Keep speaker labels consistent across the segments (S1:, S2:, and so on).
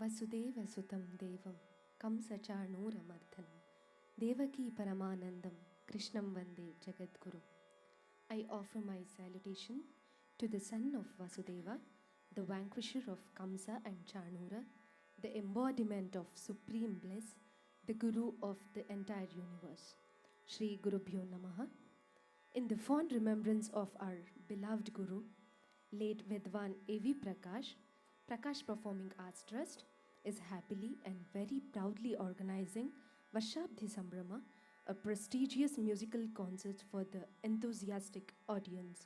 S1: Vasudeva Sutam Devam Kamsacharnooramardhanam Devaki Paramanandam Krishnam Vande Jagadguru. I offer my salutation to the son of Vasudeva, the vanquisher of Kamsa and Charnura, the embodiment of supreme bliss, the Guru of the entire universe. Shri Gurubhyo Namaha. In the fond remembrance of our beloved Guru, late Vidwan A.V. Prakash Performing Arts Trust is happily and very proudly organizing Varshabdhi Sambrama, a prestigious musical concert for the enthusiastic audience.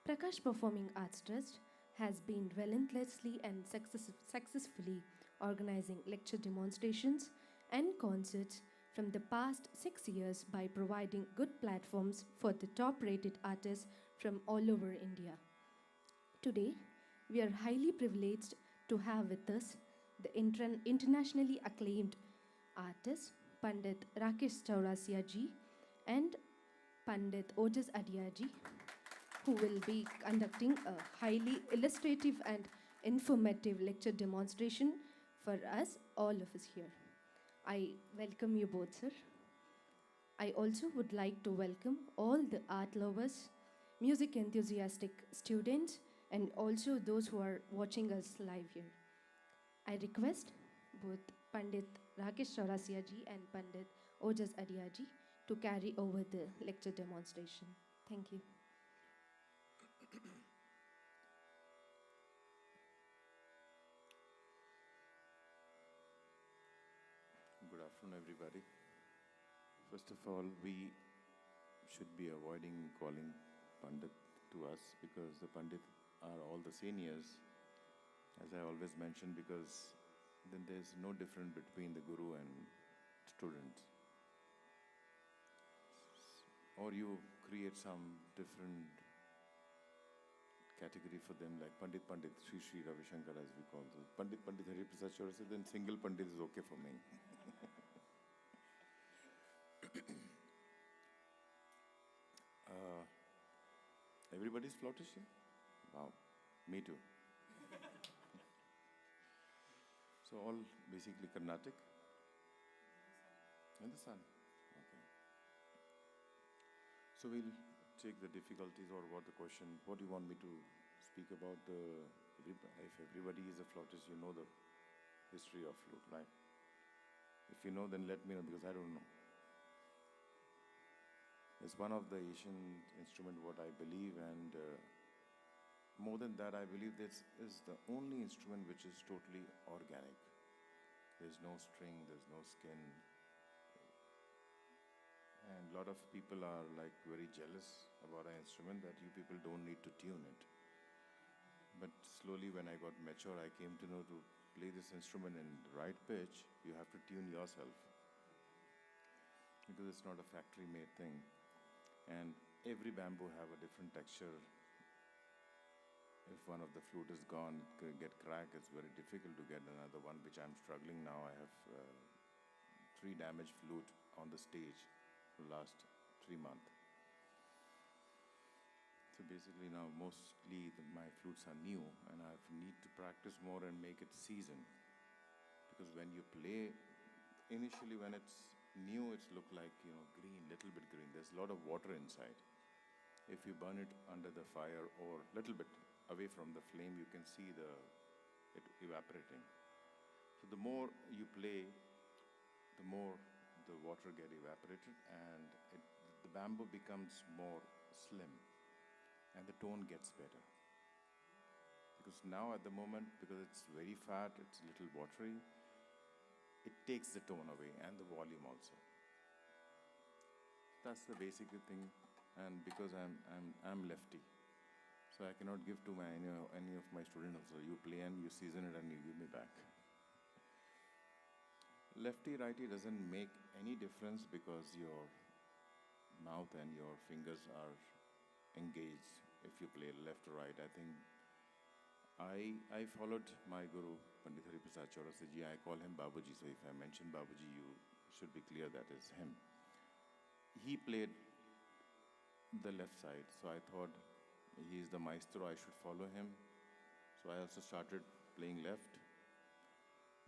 S1: Prakash Performing Arts Trust has been relentlessly and successfully organizing lecture demonstrations and concerts from the past 6 years by providing good platforms for the top-rated artists from all over India. Today, we are highly privileged to have with us the internationally acclaimed artist Pandit Rakesh Chaurasia ji and Pandit Ojas Adhiya ji, who will be conducting a highly illustrative and informative lecture demonstration for us, all of us here. I welcome you both, sir. I also would like to welcome all the art lovers, music enthusiastic students, and also those who are watching us live here. I request both Pandit Rakesh Chaurasia ji and Pandit Ojas Adhiya ji to carry over the lecture demonstration. Thank you.
S2: Good afternoon, everybody. First of all, we should be avoiding calling Pandit to us because the Pandit are all the seniors, as I always mention, because then there's no difference between the Guru and student. Or you create some different category for them, like Pandit, Sri Ravi Shankar, as we call them. Pandit Hari Prasad Chaurasia, then single Pandit is okay for me. Everybody's flautist here? Wow, me too. So all basically Carnatic? And the sun. Okay. So we'll take the difficulties or what the question, what do you want me to speak about if everybody is a flautist, you know the history of flute, right? If you know, then let me know because I don't know. It's one of the Asian instrument what I believe, and more than that I believe this is the only instrument which is totally organic. There's no string, there's no skin. And a lot of people are like very jealous about our instrument that you people don't need to tune it. But slowly when I got mature, I came to know to play this instrument in the right pitch, you have to tune yourself. Because it's not a factory-made thing. And every bamboo have a different texture. If one of the flute is gone, it can get cracked. It's very difficult to get another one, which I'm struggling now. I have 3 damaged flute on the stage for the last 3 months. So basically now mostly my flutes are new and I need to practice more and make it seasoned. Because when you play, initially when it's new, it's look like, green, little bit green. There's a lot of water inside. If you burn it under the fire or little bit away from the flame, you can see it evaporating. So the more you play, the more the water get evaporated and the bamboo becomes more slim and the tone gets better. Because now at the moment, because it's very fat, it's a little watery, it takes the tone away and the volume also. That's the basic thing. And because I'm lefty, so I cannot give to any of my students also. You play and you season it and you give me back. Lefty righty doesn't make any difference because your mouth and your fingers are engaged if you play left or right. I think I followed my Guru, Pandit Hari Prasad Chaurasia ji. I call him Babuji, so if I mention Babuji, you should be clear that is him. He played the left side, so I thought he is the maestro, I should follow him. So I also started playing left.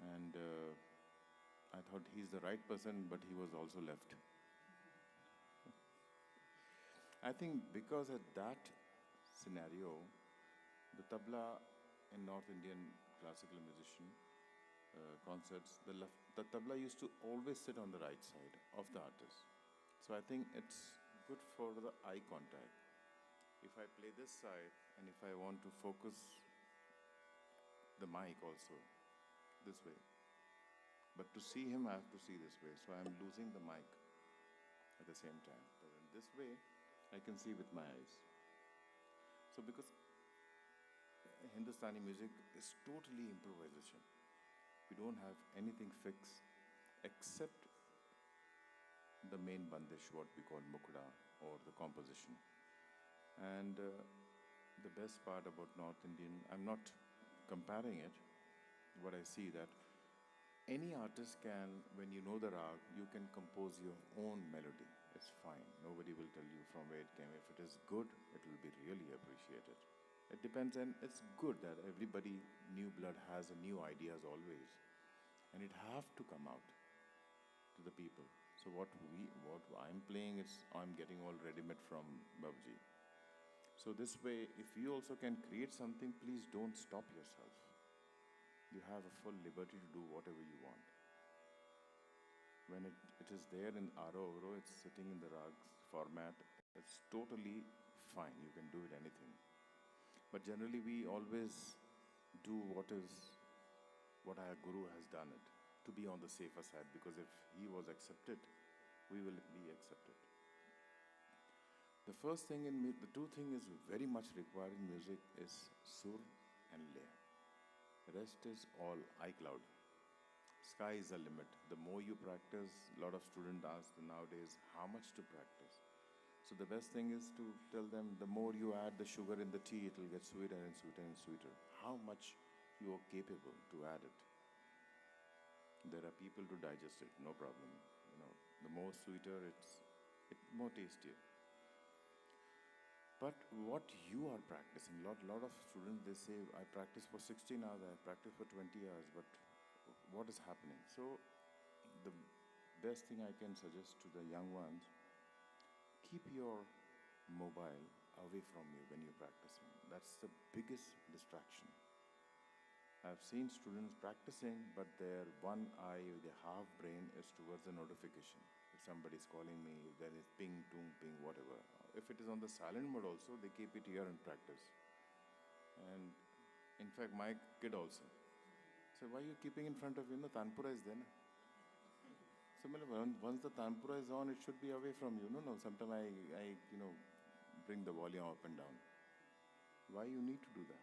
S2: And I thought he's the right person, but he was also left. I think because at that scenario, the tabla in North Indian classical musician concerts, the tabla used to always sit on the right side of the artist. So I think it's good for the eye contact. If I play this side and if I want to focus the mic also this way, but to see him, I have to see this way. So I'm losing the mic at the same time. But in this way, I can see with my eyes. So because Hindustani music is totally improvisation. We don't have anything fixed except the main bandish, what we call mukda or the composition. And the best part about North Indian, I'm not comparing it, what I see that any artist can, when you know the rag, you can compose your own melody. It's fine. Nobody will tell you from where it came. If it is good, it will be really appreciated. It depends, and it's good that everybody, new blood, has a new ideas always, and it have to come out to the people. So what I'm playing is I'm getting all ready-made from Babuji. So this way, if you also can create something, please don't stop yourself. You have a full liberty to do whatever you want. When it is there in Aro Oro, it's sitting in the rags format, it's totally fine. You can do it anything. But generally, we always do what our Guru has done it to be on the safer side, because if he was accepted, we will be accepted. The first thing the two things is very much required in music is sur and lay. The rest is all iCloud. Sky is the limit. The more you practice, a lot of students ask nowadays how much to practice. So the best thing is to tell them the more you add the sugar in the tea, it will get sweeter and sweeter and sweeter. How much you are capable to add it. There are people to digest it, no problem. The more sweeter, it's more tastier. But what you are practicing, lot of students, they say, I practice for 16 hours, I practice for 20 hours, but what is happening? So the best thing I can suggest to the young ones, keep your mobile away from you when you're practicing. That's the biggest distraction. I've seen students practicing, but their one eye, their half brain is towards the notification. If somebody's calling me, if there is ping, toong, ping, whatever. If it is on the silent mode also, they keep it here and practice. And in fact, my kid also. So why are you keeping in front of you? No, Tanpura is there. Na? So once the Tanpura is on, it should be away from you. No. Sometimes I bring the volume up and down. Why you need to do that?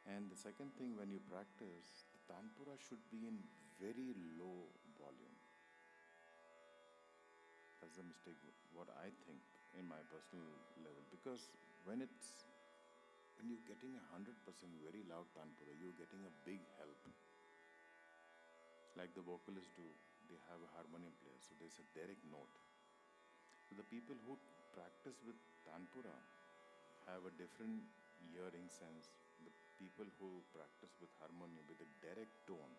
S2: And the second thing, when you practice, the Tanpura should be in very low volume. That's the mistake, what I think in my personal level. Because when you're getting 100% very loud Tanpura, you're getting a big help. Like the vocalists do, they have a harmonium player, so there's a direct note. So the people who practice with Tanpura have a different hearing sense. The people who practice with harmonium, with a direct tone.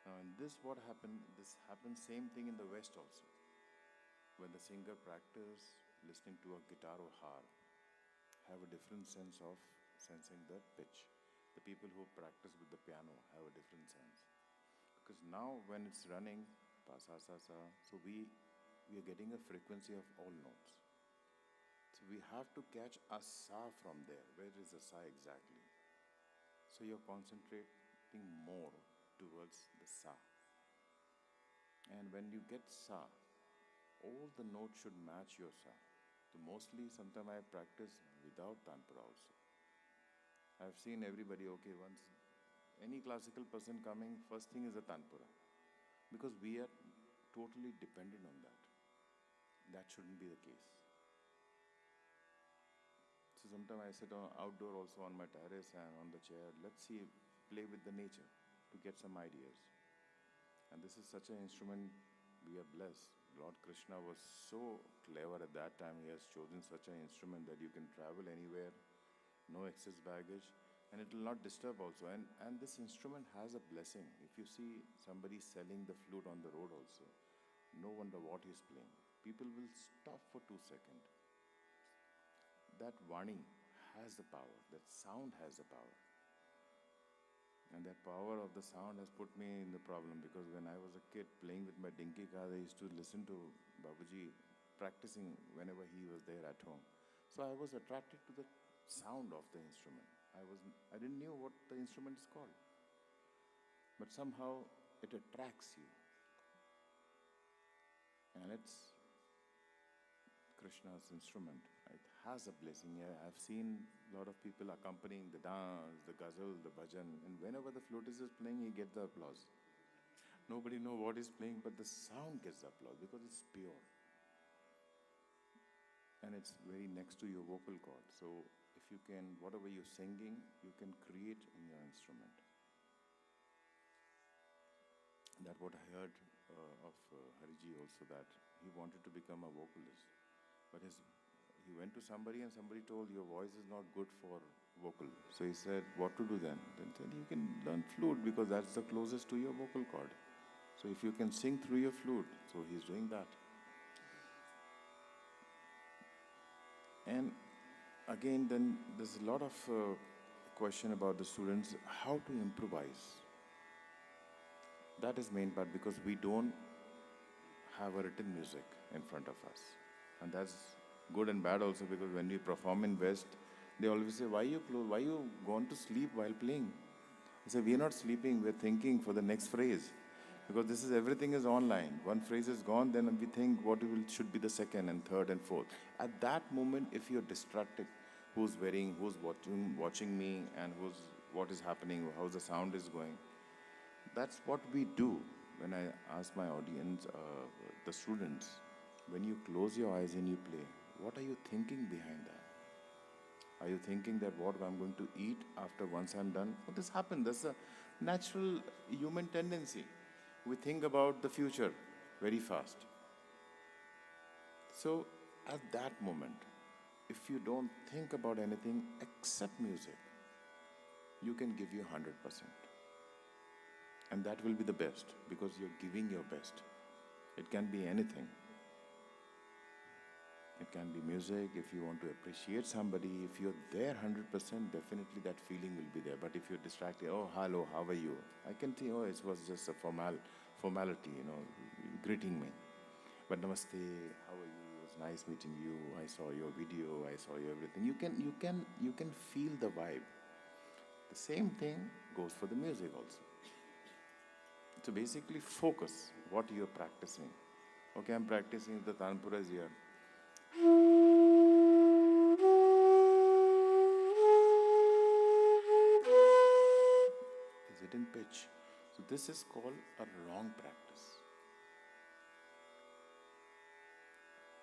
S2: Now in this happens same thing in the West also. When the singer practice listening to a guitar or harp, have a different sense of sensing the pitch. The people who practice with the piano have a different sense. Because now when it's running, pa, sa, sa, sa, so we are getting a frequency of all notes. So we have to catch a sa from there. Where is the sa exactly? So you're concentrating more towards the sa. And when you get sa, all the notes should match your sa. So mostly, sometimes I practice without Tanpura also. I've seen everybody, okay, once any classical person coming, first thing is a Tanpura. Because we are totally dependent on that. That shouldn't be the case. So sometimes I sit outdoor also on my terrace and on the chair. Let's see, play with the nature to get some ideas. And this is such an instrument, we are blessed. Lord Krishna was so clever at that time. He has chosen such an instrument that you can travel anywhere, no excess baggage. and it will not disturb also. And this instrument has a blessing. If you see somebody selling the flute on the road also, no wonder what he's playing. People will stop for 2 seconds. That Vani has the power, that sound has the power. And that power of the sound has put me in the problem, because when I was a kid playing with my dinky card, I used to listen to Babuji practicing whenever he was there at home. So I was attracted to the sound of the instrument. I didn't know what the instrument is called, but somehow it attracts you. And it's Krishna's instrument. It has a blessing. I've seen a lot of people accompanying the dance, the ghazal, the bhajan, and whenever the flutist is playing, he gets the applause. Nobody knows what he's playing, but the sound gets the applause because it's pure. And it's very next to your vocal cord. So if you can, whatever you're singing, you can create in your instrument. That what I heard of Hariji also, that he wanted to become a vocalist. But he went to somebody and somebody told, your voice is not good for vocal. So he said, what to do then? Then said, you can learn flute because that's the closest to your vocal cord. So if you can sing through your flute, so he's doing that. And again, then there's a lot of question about the students, how to improvise. That is main part, because we don't have a written music in front of us. And that's good and bad also, because when we perform in West, they always say, why you gone to sleep while playing? I say, we are not sleeping, we're thinking for the next phrase. Because everything is online. One phrase is gone, then we think what should be the second and third and fourth. At that moment, if you're distracted, who's watching me, and what is happening, how the sound is going. That's what we do. When I ask my audience, the students, when you close your eyes and you play, what are you thinking behind that? Are you thinking that what I'm going to eat after once I'm done? Well, this happens. That's a natural human tendency. We think about the future very fast. So at that moment, if you don't think about anything except music, you can give you 100%. And that will be the best, because you're giving your best. It can be anything. It can be music. If you want to appreciate somebody, if you're there 100%, definitely that feeling will be there. But if you're distracted, oh, hello, how are you? I can think, oh, it was just a formality, greeting me. But namaste, how are you? It was nice meeting you. I saw your video. I saw your everything. You can feel the vibe. The same thing goes for the music also. So basically, focus what you're practicing. Okay, I'm practicing the Tanpura is here. Is it in pitch? So this is called a wrong practice.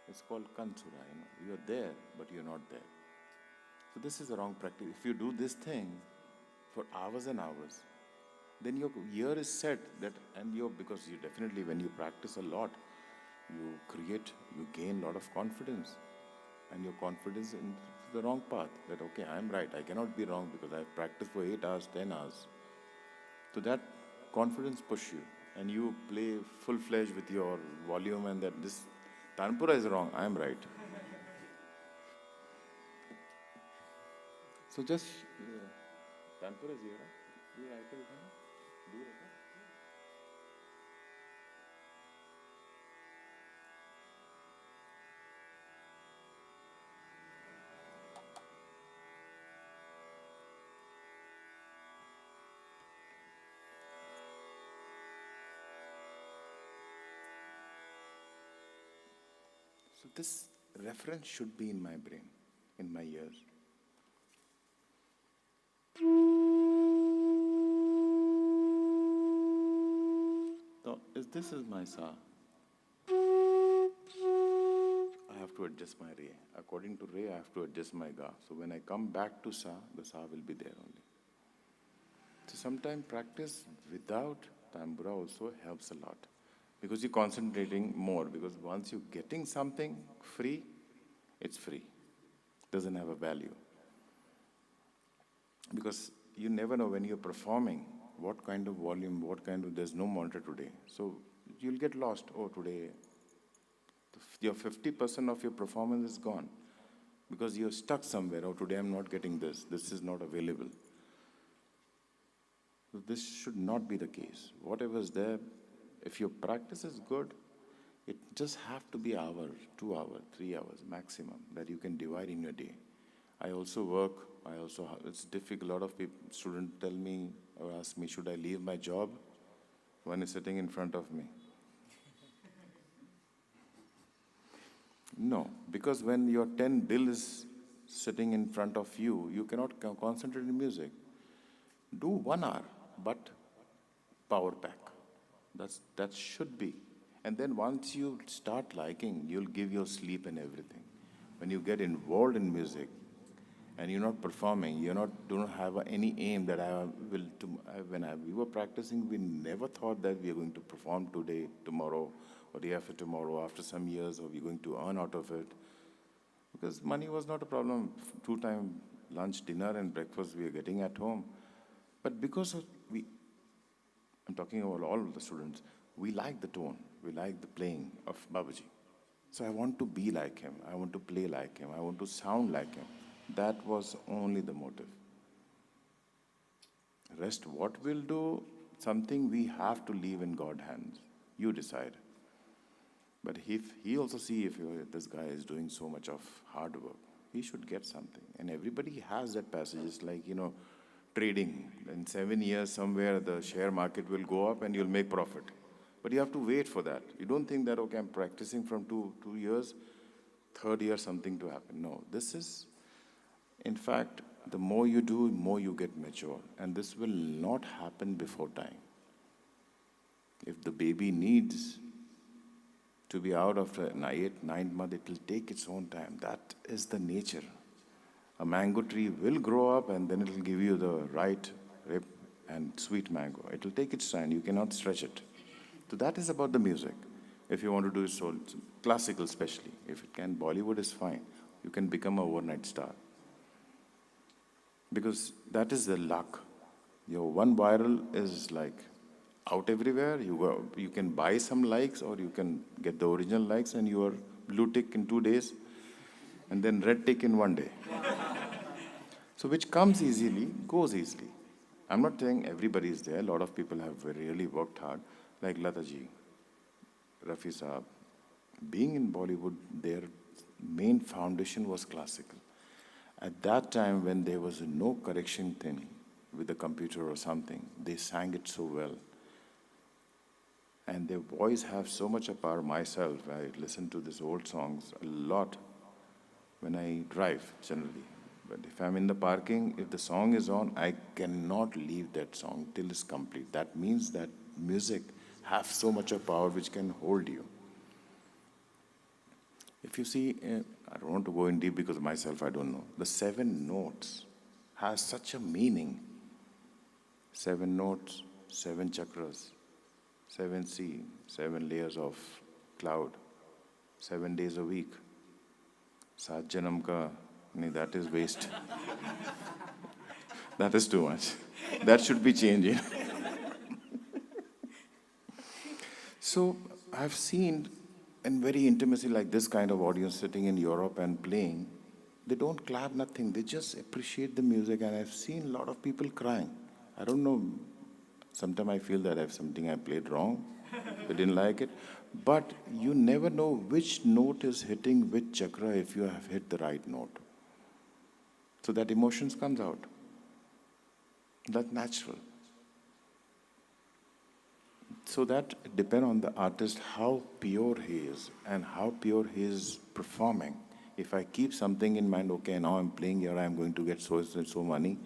S2: It's called Kansura, You're there, but you're not there. So this is a wrong practice. If you do this thing for hours and hours, then your ear is set because you definitely, when you practice a lot, you gain a lot of confidence. And your confidence in the wrong path. That, okay, I'm right, I cannot be wrong because I've practiced for 8 hours, 10 hours. So that confidence push you. And you play full-fledged with your volume, and that this Tanpura is wrong, I'm right. So just, Tanpura is here, right? Do you write it? Do you write it? So this reference should be in my brain, in my ears. So this is my sa. I have to adjust my re. According to re, I have to adjust my ga. So when I come back to sa, the sa will be there only. So sometimes practice without tambura also helps a lot. Because you're concentrating more. Because once you're getting something free, it's free. Doesn't have a value. Because you never know when you're performing what kind of volume, what kind of, there's no monitor today. So you'll get lost. Oh, today, your 50% of your performance is gone because you're stuck somewhere. Oh, today I'm not getting this. This is not available. So this should not be the case. Whatever is there, if your practice is good, it just have to be hour, 2 hours, 3 hours maximum that you can divide in your day. I also work. It's difficult. A lot of people, students tell me or ask me, should I leave my job? One is sitting in front of me. No, because when your 10 bill is sitting in front of you, you cannot concentrate in music. Do 1 hour, but power pack. That should be. And then once you start liking, you'll give your sleep and everything. When you get involved in music and you're not performing, don't have any aim that I will. We were practicing, we never thought that we are going to perform today, tomorrow, or day after tomorrow, after some years, or we're going to earn out of it. Because money was not a problem. 2 time lunch, dinner, and breakfast we are getting at home. But because I'm talking about all of the students, we like the tone, we like the playing of Babaji. So I want to be like him, I want to play like him, I want to sound like him. That was only the motive. Rest, what we'll do, something we have to leave in God's hands. You decide. But if he also see if this guy is doing so much of hard work, he should get something. And everybody has that passage. It's like, trading. In 7 years, somewhere the share market will go up and you'll make profit. But you have to wait for that. You don't think that, okay, I'm practicing from two years, third year something to happen. No, this is, in fact, the more you do, more you get mature. And this will not happen before time. If the baby needs to be out after 8, 9 months, it will take its own time. That is the nature. A mango tree will grow up and then it will give you the right rip and sweet mango. It will take its time. You cannot stretch it. So that is about the music. If you want to do soul, classical especially. If it can, Bollywood is fine. You can become an overnight star. Because that is the luck. Your one viral is like out everywhere. You can buy some likes or you can get the original likes and your blue tick in 2 days and then red tick in 1 day. So which comes easily, goes easily. I'm not saying everybody is there. A lot of people have really worked hard, like Lataji, Rafi Saab. Being in Bollywood, their main foundation was classical. At that time, when there was no correction thing with the computer or something, they sang it so well. And their voice have so much of power. Myself, I listen to these old songs a lot when I drive, generally. But if I'm in the parking, if the song is on, I cannot leave that song till it's complete. That means that music has so much of power which can hold you. If you see, I don't want to go in deep because myself I don't know. The 7 notes has such a meaning. 7 notes, 7 chakras, 7 sea, 7 layers of cloud, 7 days a week. 7 janam ka, that is waste. That is too much. That should be changing. So I've seen in very intimacy like this kind of audience sitting in Europe and playing, they don't clap nothing. They just appreciate the music. And I've seen a lot of people crying. I don't know. Sometimes I feel that I have something I played wrong. They didn't like it. But you never know which note is hitting which chakra if you have hit the right note. So that emotions comes out. That's natural. So that depends on the artist, how pure he is and how pure he is performing. If I keep something in mind, okay, now I'm playing here, I'm going to get so money,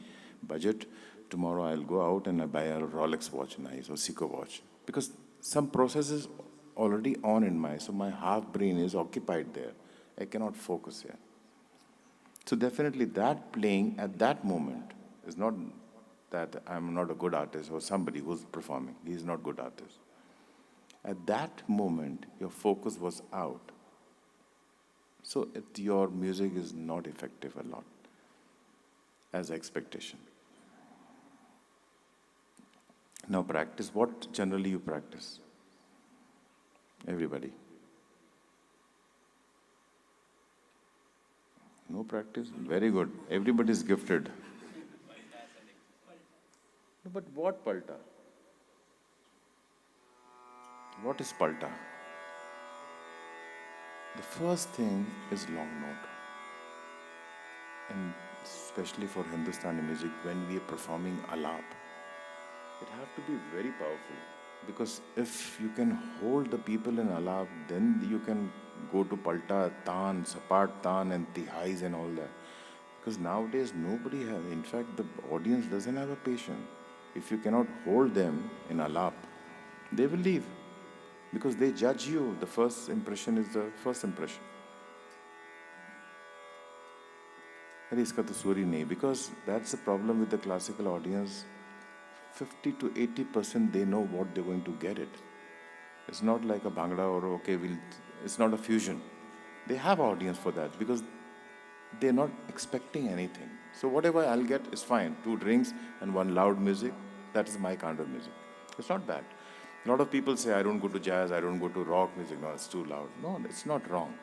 S2: budget, tomorrow I'll go out and I buy a Rolex watch, nice, or Seiko watch. Because some process is already on in my, so my half brain is occupied there. I cannot focus here. So definitely that playing at that moment is not that I'm not a good artist or somebody who's performing. He is not a good artist. At that moment, your focus was out. So your music is not effective a lot as expectation. Now practice. What generally you practice? Everybody. No practice? Very good. Everybody is gifted. No, but what palta? What is palta? The first thing is long note. And especially for Hindustani music, when we are performing alap, it have to be very powerful. Because if you can hold the people in alap, then you can go to palta, tan, sapat tan and tihais and all that. Because nowadays nobody has, in fact the audience doesn't have a patience. If you cannot hold them in alap, they will leave. Because they judge you. The first impression is the first impression. अरे इसका तो सूरी नहीं, because that's the problem with the classical audience. 50 to 80% they know what they're going to get it. It's not like a bhangra or it's not a fusion. They have audience for that because they're not expecting anything. So whatever I'll get is fine. 2 drinks and 1 loud music, that is my kind of music. It's not bad. A lot of people say, I don't go to jazz, I don't go to rock music, no, it's too loud. No, it's not wrong.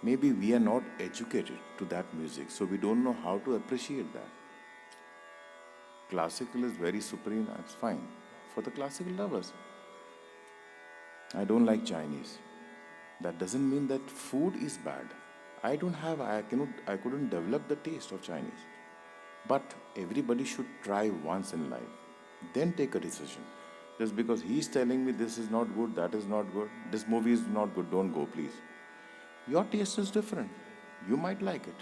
S2: Maybe we are not educated to that music, so we don't know how to appreciate that. Classical is very supreme, that's fine. For the classical lovers. I don't like Chinese. That doesn't mean that food is bad. I couldn't develop the taste of Chinese. But everybody should try once in life. Then take a decision. Just because he's telling me this is not good, that is not good, this movie is not good, don't go, please. Your taste is different. You might like it.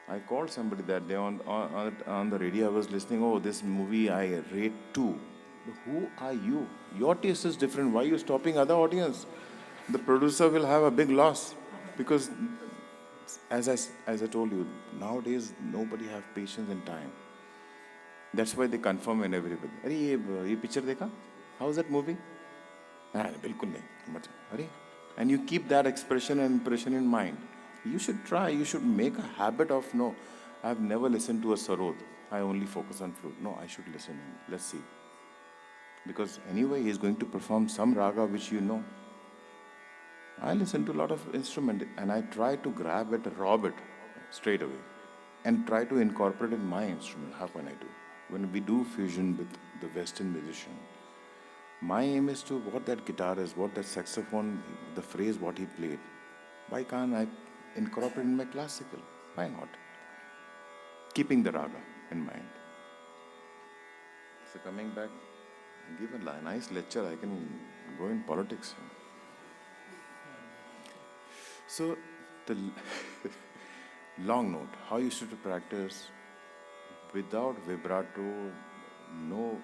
S2: I called somebody that day on the radio. I was listening, oh, this movie I rate 2. Who are you? Your taste is different. Why are you stopping other audience? The producer will have a big loss. Because as I told you, nowadays nobody have patience and time. That's why they confirm in everybody. Are ye picture dekha? How is that movie? Bilkul nahi. And you keep that expression and impression in mind. You should try, you should make a habit of, no, I've never listened to a sarod. I only focus on flute. No, I should listen. Let's see. Because anyway, he's going to perform some raga which you know. I listen to a lot of instrument and I try to grab it, rob it straight away. And try to incorporate in my instrument. How can I do? When we do fusion with the Western musician, my aim is to what that guitar is, what that saxophone, the phrase, what he played. Why can't I incorporate in my classical? Why not? Keeping the raga in mind. So coming back, give a nice lecture. I can go in politics. So the long note, how you should practice without vibrato, no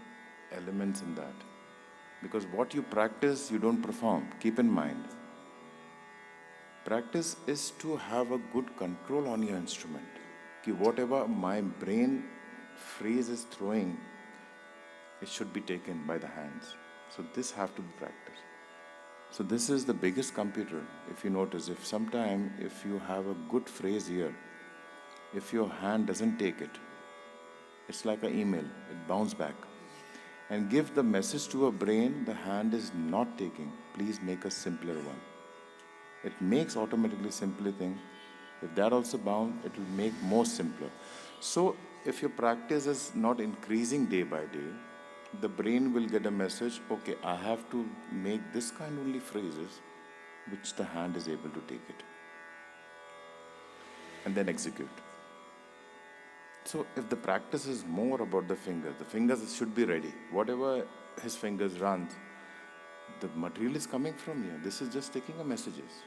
S2: elements in that. Because what you practice, you don't perform. Keep in mind. Practice is to have a good control on your instrument. Ki whatever my brain phrase is throwing, it should be taken by the hands. So this have to be practiced. So this is the biggest computer. If you notice, if you have a good phrase here, if your hand doesn't take it, it's like an email, it bounces back. And give the message to a brain, the hand is not taking. Please make a simpler one. It makes automatically simpler thing. If that also bound, it will make more simpler. So if your practice is not increasing day by day, the brain will get a message, okay, I have to make this kind only phrases which the hand is able to take it. And then execute. So if the practice is more about the fingers should be ready. Whatever his fingers run, the material is coming from here. This is just taking a messages.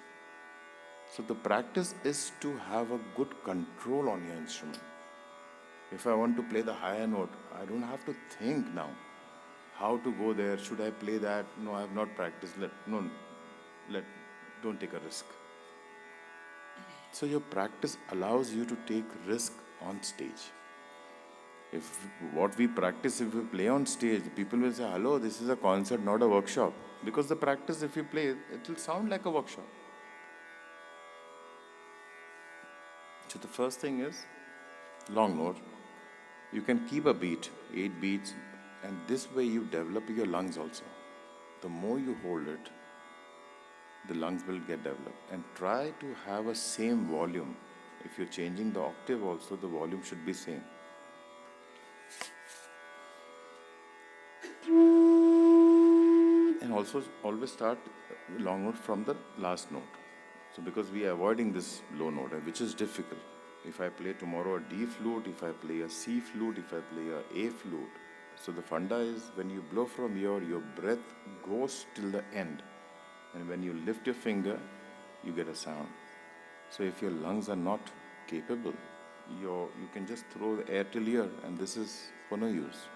S2: So the practice is to have a good control on your instrument. If I want to play the higher note, I don't have to think now how to go there. Should I play that? No, I have not practiced. Don't take a risk. So your practice allows you to take risk on stage. If what we practice, if we play on stage, people will say, hello, this is a concert, not a workshop. Because the practice, if you play, it will sound like a workshop. So the first thing is long note. You can keep a beat, 8 beats, and this way you develop your lungs also. The more you hold it, the lungs will get developed. And try to have a same volume. If you're changing the octave also, the volume should be same. And also always start long note from the last note. So because we are avoiding this low note, which is difficult. If I play tomorrow a D flute, if I play a C flute, if I play a A flute. So the funda is when you blow from your breath goes till the end. And when you lift your finger, you get a sound. So if your lungs are not capable, you can just throw the air till here, and this is for no use.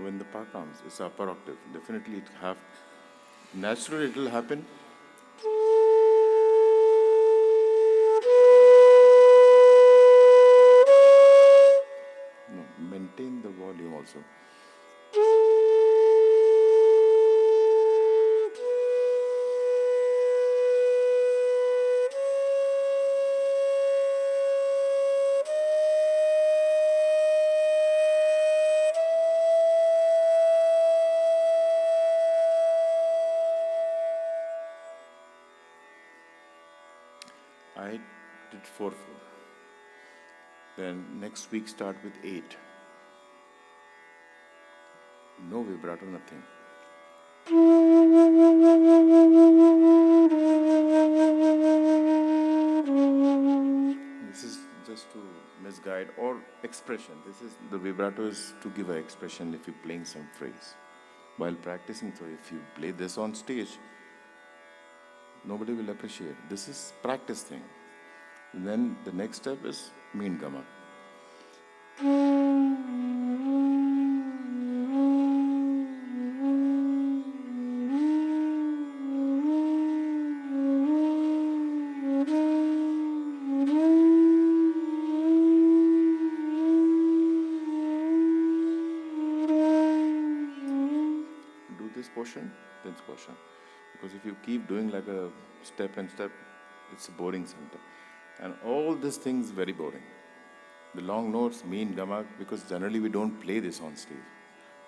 S2: When the pa comes, it's upper octave. Definitely naturally it will happen. No, maintain the volume also. I did 4/4. Then next week start with 8. No vibrato, nothing. This is just to misguide or expression. The vibrato is to give an expression if you're playing some phrase while practicing. So if you play this on stage, nobody will appreciate. This is practice thing. And then the next step is mean Gamak. Do this portion, this portion. Because if you keep doing like a step and step, it's boring sometimes. And all these things very boring. The long notes, mean Gamak, because generally we don't play this on stage.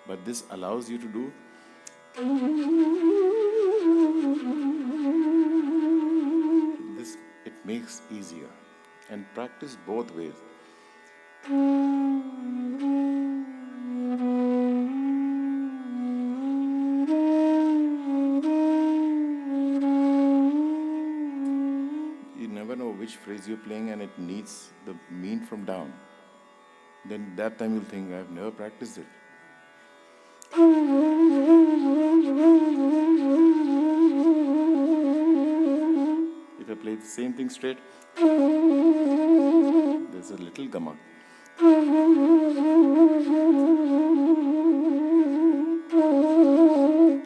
S2: But this allows you to do. This, it makes easier. And practice both ways. Which phrase you're playing and it needs the mean from down, then that time you'll think, I've never practiced it. If I play the same thing straight, there's a little Gamak.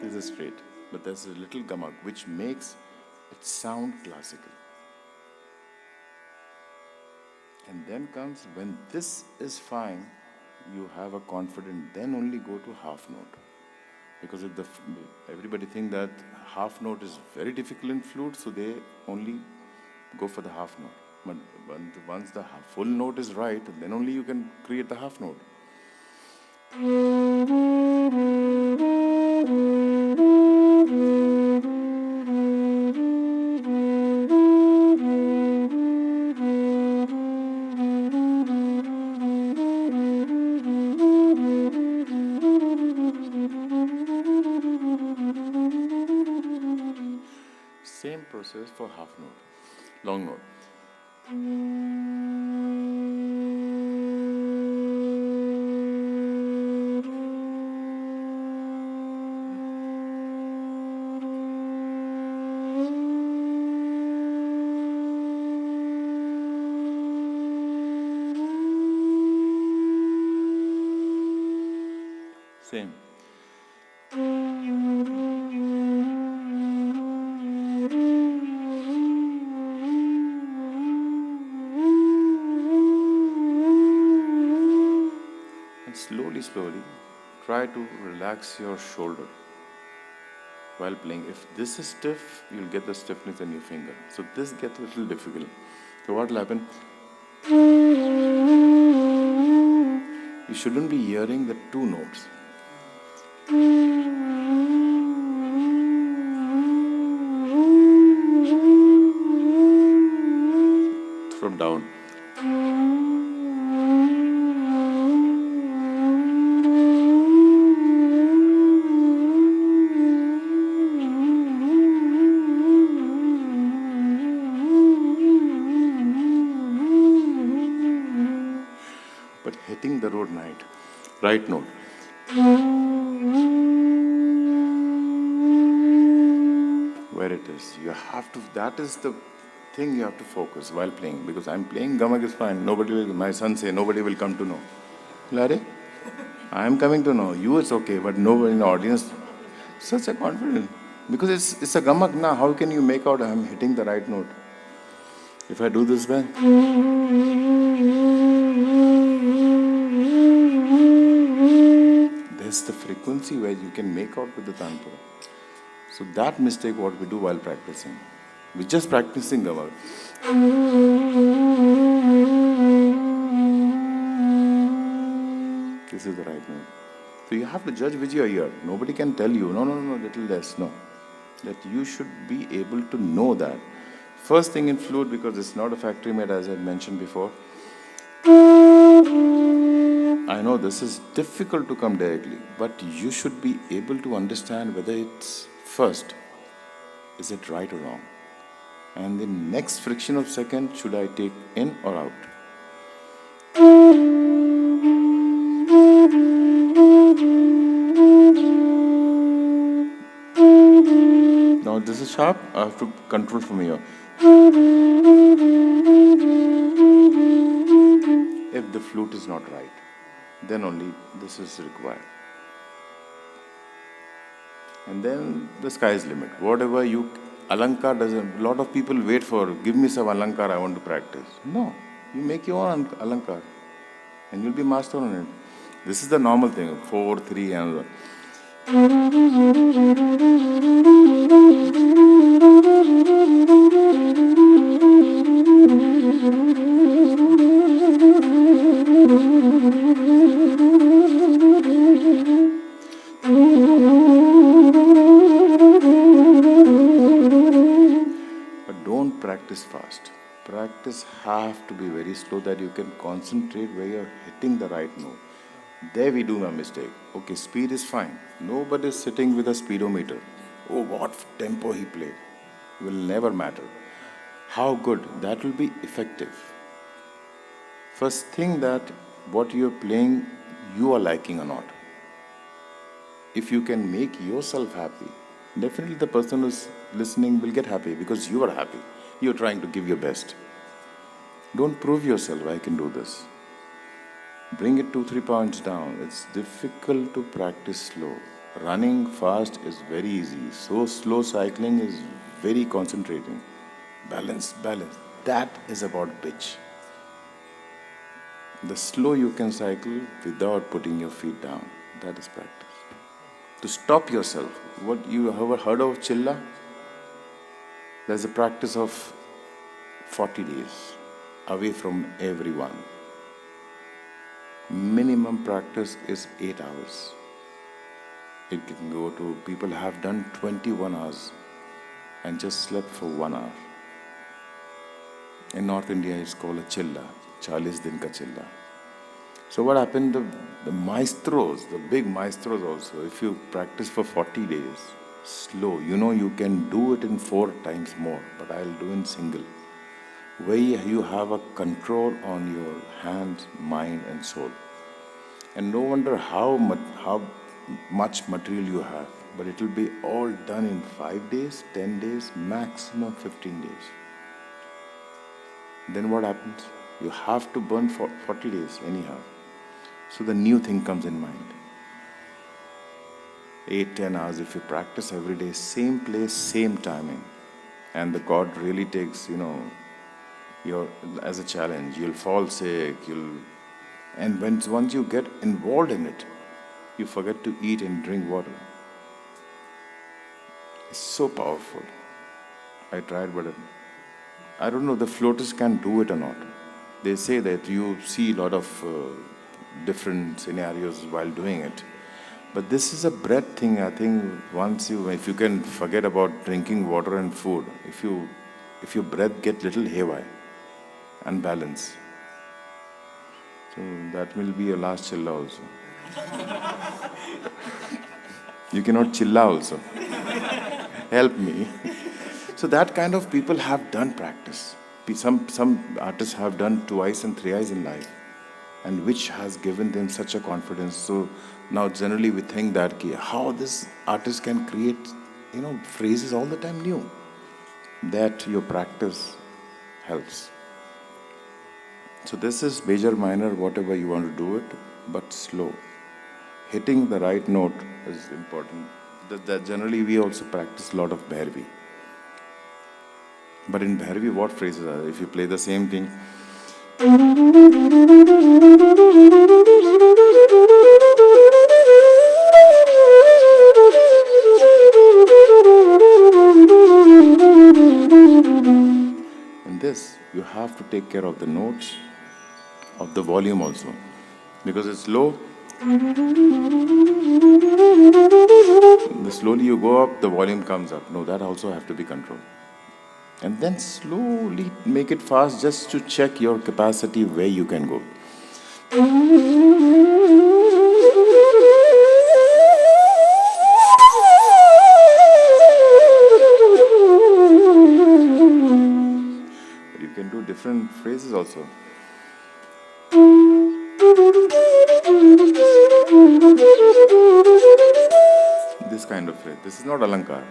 S2: This is straight, but there's a little Gamak which makes it sound classical. And then comes when this is fine, you have a confidence, then only go to half note. Because everybody think that half note is very difficult in flute, so they only go for the half note. But once the full note is right, then only you can create the half note. Same verses for half note, long note. Same. And slowly, try to relax your shoulder while playing. If this is stiff, you'll get the stiffness in your finger. So this gets a little difficult. So what will happen? You shouldn't be hearing the two notes. From down. But hitting the right note. Where it is. You have to, that is the thing you have to focus while playing. Because I'm playing Gamak is fine. My son say, nobody will come to know. Larry, I am coming to know. You it's okay, but nobody in the audience. Such a confidence. Because it's a Gamak now. How can you make out I'm hitting the right note? If I do this well. There's the frequency where you can make out with the tantra. So that mistake what we do while practicing. We're just practicing Gamak. This is the right note. So you have to judge with your ear. Nobody can tell you, no, little less, no. That you should be able to know that. First thing in flute, because it's not a factory made as I mentioned before. I know this is difficult to come directly, but you should be able to understand whether it's first, is it right or wrong? And the next fraction of second, should I take in or out? Now this is sharp, I have to control from here. If the flute is not right, then only this is required. And then the sky is limit. Whatever you, Alankar doesn't, a lot of people wait for, give me some Alankar, I want to practice. No, you make your own Alankar and you'll be master on it. This is the normal thing, 4, 3 and but don't practice fast. Practice have to be very slow that you can concentrate where you're hitting the right note. There we do a mistake. Okay, speed is fine. Nobody is sitting with a speedometer. Oh, what tempo he played. Will never matter. How good, that will be effective. First thing that what you're playing, you are liking or not. If you can make yourself happy, definitely the person who's listening will get happy because you are happy. You're trying to give your best. Don't prove yourself, I can do this. Bring it 2-3 points down. It's difficult to practice slow. Running fast is very easy. So slow cycling is very concentrating. Balance. That is about pitch. The slow you can cycle without putting your feet down. That is practice. To stop yourself. What you ever heard of Chilla? There's a practice of 40 days away from everyone. Minimum practice is 8 hours. It can go to, people have done 21 hours and just slept for 1 hour. In North India, it's called a chilla, 40 din ka chilla. So what happened, the maestros, the big maestros also, if you practice for 40 days, slow. You can do it in 4 times more, but I'll do in single. Where you have a control on your hands, mind, and soul. And no wonder how much material you have, but it will be all done in 5 days, 10 days, maximum 15 days. Then what happens? You have to burn for 40 days anyhow. So the new thing comes in mind. 8, 10 hours if you practice every day, same place, same timing. And the God really takes, your as a challenge. You'll fall sick, and once you get involved in it, you forget to eat and drink water. It's so powerful. I tried, but I don't know, the floaters can do it or not. They say that you see a lot of different scenarios while doing it. But this is a breath thing. I think if you can forget about drinking water and food, if your breath get little haywire, unbalanced. So that will be your last chilla also. You cannot chilla also. Help me. So that kind of people have done practice. Some artists have done 2 eyes and 3 eyes in life, and which has given them such a confidence. So now generally we think that how this artist can create, phrases all the time new. That your practice helps. So this is major, minor, whatever you want to do it, but slow. Hitting the right note is important. That generally we also practice a lot of Bhairavi. But in Bhairavi, what phrases are there? If you play the same thing, in this, you have to take care of the notes, of the volume also. Because it's low, the slowly you go up, the volume comes up. No, that also have to be controlled. And then slowly make it fast just to check your capacity where you can go. But you can do different phrases also. This kind of phrase. This is not Alankar.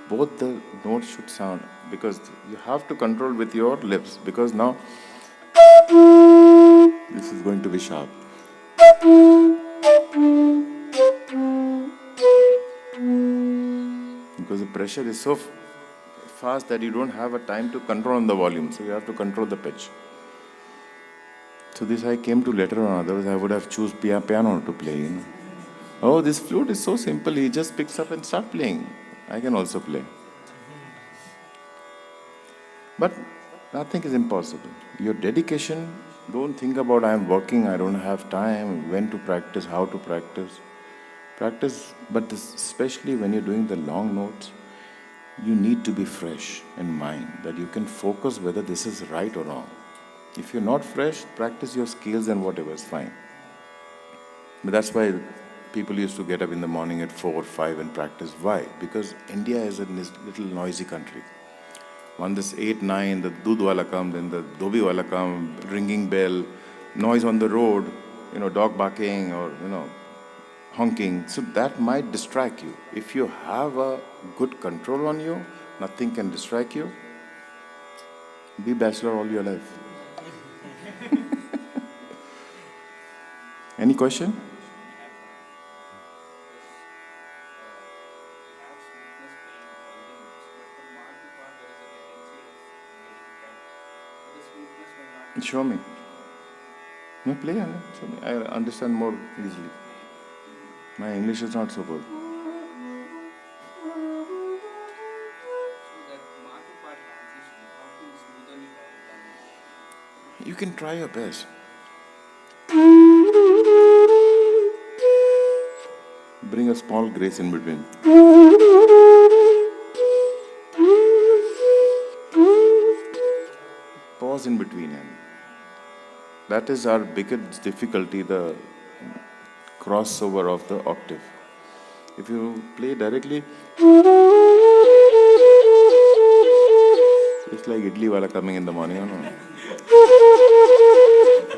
S2: Both the notes should sound, because you have to control with your lips, because now this is going to be sharp. Because the pressure is so fast that you don't have a time to control on the volume, so you have to control the pitch. So this I came to later on, otherwise I would have choose piano to play. Oh, this flute is so simple, he just picks up and start playing. I can also play. But nothing is impossible. Your dedication, don't think about I am working, I don't have time, when to practice, how to practice. Practice, but especially when you're doing the long notes, you need to be fresh in mind, that you can focus whether this is right or wrong. If you're not fresh, practice your scales and whatever is fine. But that's why people used to get up in the morning at 4 or 5 and practice. Why? Because India is a little noisy country. When this 8, 9, the doodh wala come, then the dhobi wala come, ringing bell, noise on the road, dog barking or, honking. So that might distract you. If you have a good control on you, nothing can distract you. Be bachelor all your life. Any question? Show me. No, play on it. Show me. I understand more easily. My English is not so good. You can try your best. Bring a small grace in between. Pause in between, and that is our biggest difficulty, the crossover of the octave. If you play directly, it's like idli wala coming in the morning, you know.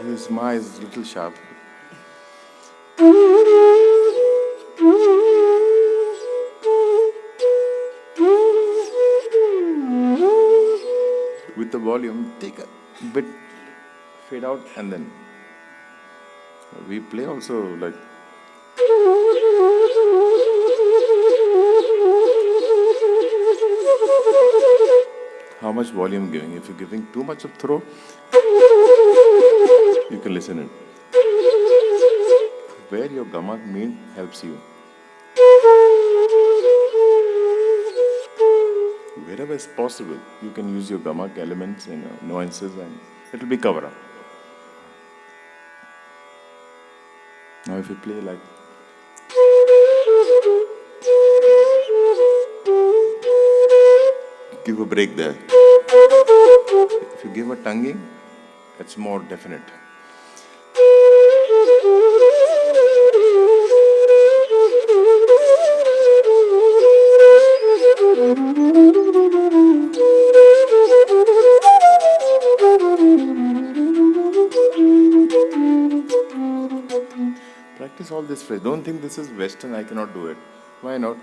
S2: His ma is little sharp. With the volume, take a bit, fade out, and then we play also like. How much volume giving? If you're giving too much of throw, you can listen it. Where your gamak mean helps you. Wherever is possible, you can use your gamak elements and nuances, and it will be covered up. Now if you play like, give a break there. If you give a tonguing, it's more definite. Practice all this phrase. Don't think this is Western, I cannot do it. Why not?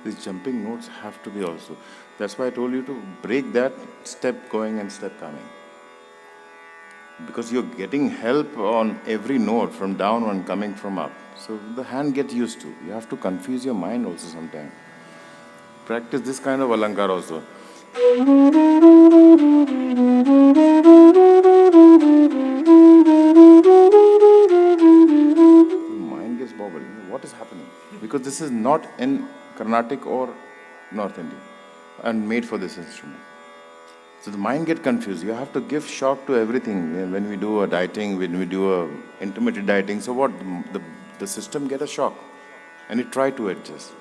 S2: These jumping notes have to be also. That's why I told you to break that step going and step coming. Because you're getting help on every note from down and coming from up. So the hand gets used to. You have to confuse your mind also sometimes. Practice this kind of Alankar also. Mind gets bobbled. What is happening? Because this is not in Carnatic or North Indian and made for this instrument. So the mind gets confused. You have to give shock to everything. When we do a dieting, when we do a intermittent dieting, so what? The system get a shock and it try to adjust.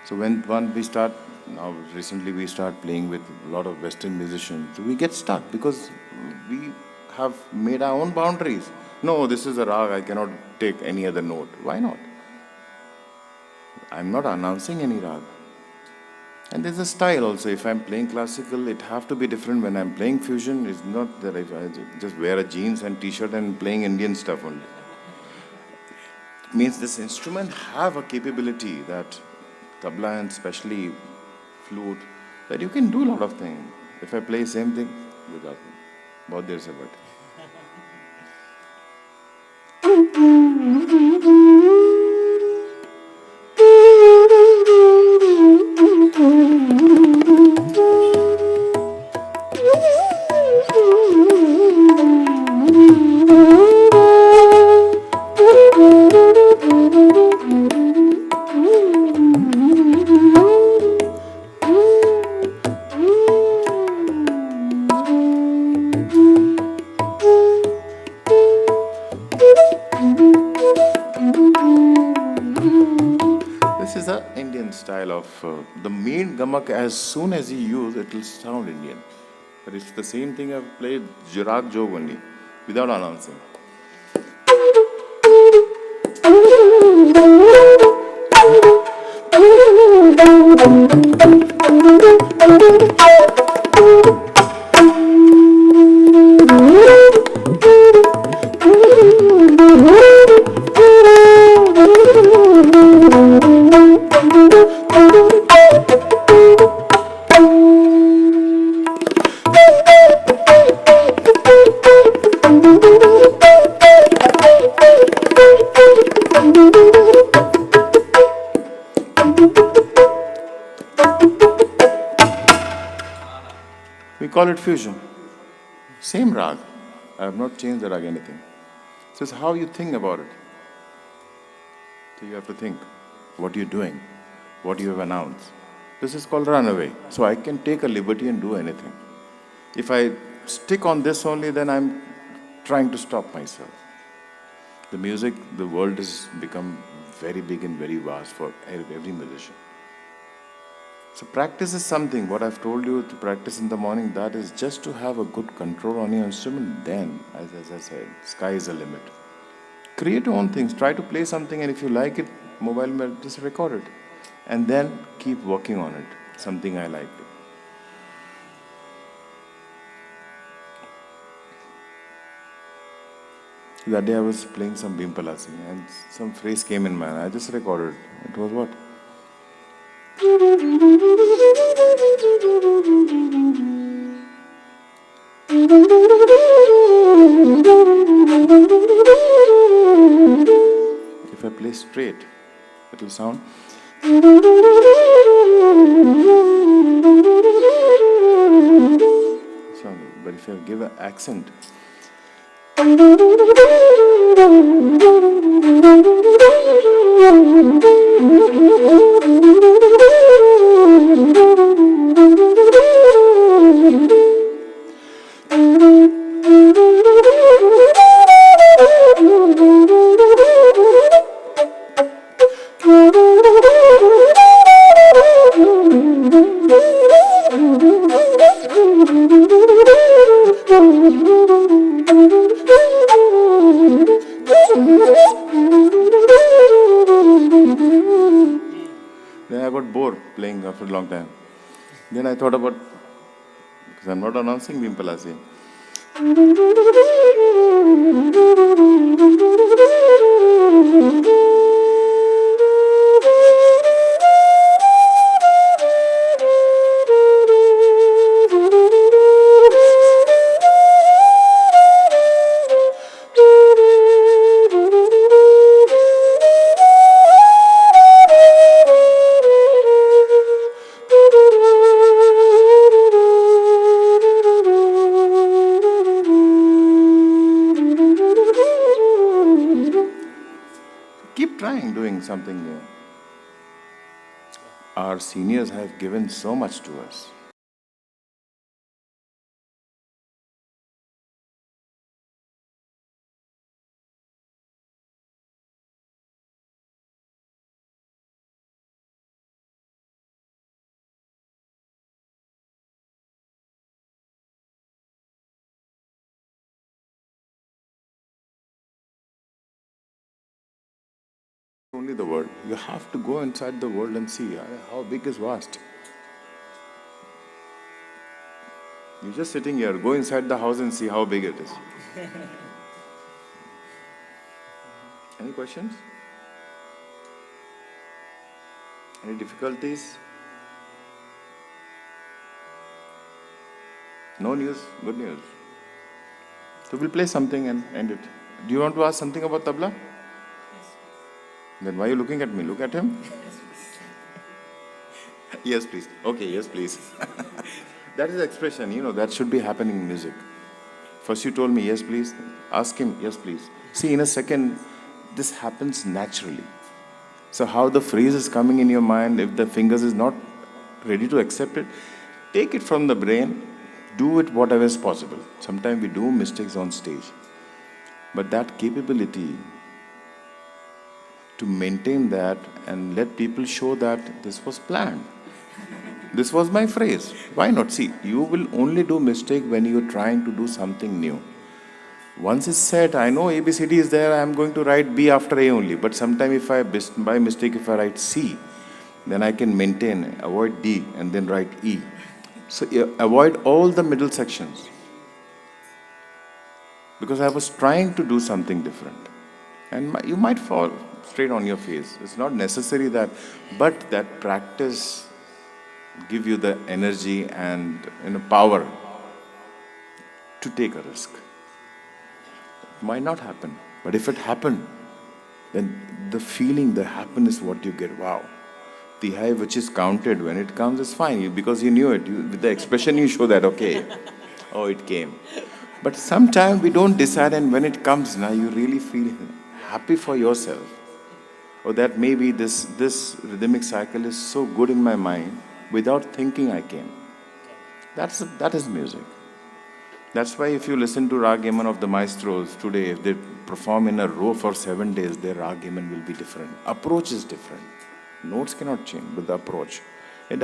S2: So when we start, now recently we start playing with a lot of Western musicians, so we get stuck because we have made our own boundaries. No, this is a rag, I cannot take any other note. Why not? I'm not announcing any rag. And there's a style also. If I'm playing classical, it have to be different. When I'm playing fusion, it's not that if I just wear a jeans and t-shirt and playing Indian stuff only. Means this instrument have a capability that tabla and especially flute, that you can do a lot of things. If I play same thing, without बहुत देर से बैठे. This is the Indian style of the main gamak. As soon as you use, it will sound Indian. But it's the same thing I've played Jirag Jog only, without announcing. We call it fusion. Same rag. I have not changed the rag anything. So it's how you think about it. So you have to think what you're doing, what you have announced. This is called runaway. So I can take a liberty and do anything. If I stick on this only, then I'm trying to stop myself. The music, the world has become very big and very vast for every musician. So practice is something, what I've told you to practice in the morning, that is just to have a good control on your instrument. Then, as I said, sky is the limit. Create your own things, try to play something, and if you like it, mobile, just record it. And then keep working on it, something I like. That day I was playing some Bimpalasi and some phrase came in mind. I just recorded. It was what? If I play straight, it will sound. But if I give an accent, then I got bored playing after a long time. Then I thought about, because I'm not announcing Bimpalasi. Keep trying doing something new. Our seniors have given so much to us. Only the world. You have to go inside the world and see how big is vast. You're just sitting here. Go inside the house and see how big it is. Any questions? Any difficulties? No news? Good news. So we'll play something and end it. Do you want to ask something about tabla? Then why are you looking at me? Look at him. Yes, please. Okay, yes, please. That is expression, that should be happening in music. First you told me, yes, please. Ask him, yes, please. See, in a second, this happens naturally. So how the phrase is coming in your mind, if the fingers is not ready to accept it, take it from the brain, do it whatever is possible. Sometimes we do mistakes on stage. But that capability to maintain that and let people show that this was planned. This was my phrase. Why not? See, you will only do mistake when you're trying to do something new. Once it's said, I know ABCD is there, I'm going to write B after A only. But sometime if by mistake, if I write C, then I can maintain, avoid D and then write E. So avoid all the middle sections. Because I was trying to do something different. And you might fall straight on your face. It's not necessary that, but that practice give you the energy and power to take a risk. It might not happen, but if it happened, then the feeling, the happiness, what you get, wow. The high which is counted, when it comes, is fine, because you knew it. With the expression you show that, okay, oh, it came. But sometimes we don't decide, and when it comes now, you really feel happy for yourself. Or that maybe this rhythmic cycle is so good in my mind, without thinking I came. That is music. That's why if you listen to Ragiman of the maestros today, if they perform in a row for 7 days, their Ragiman will be different. Approach is different. Notes cannot change, but the approach. It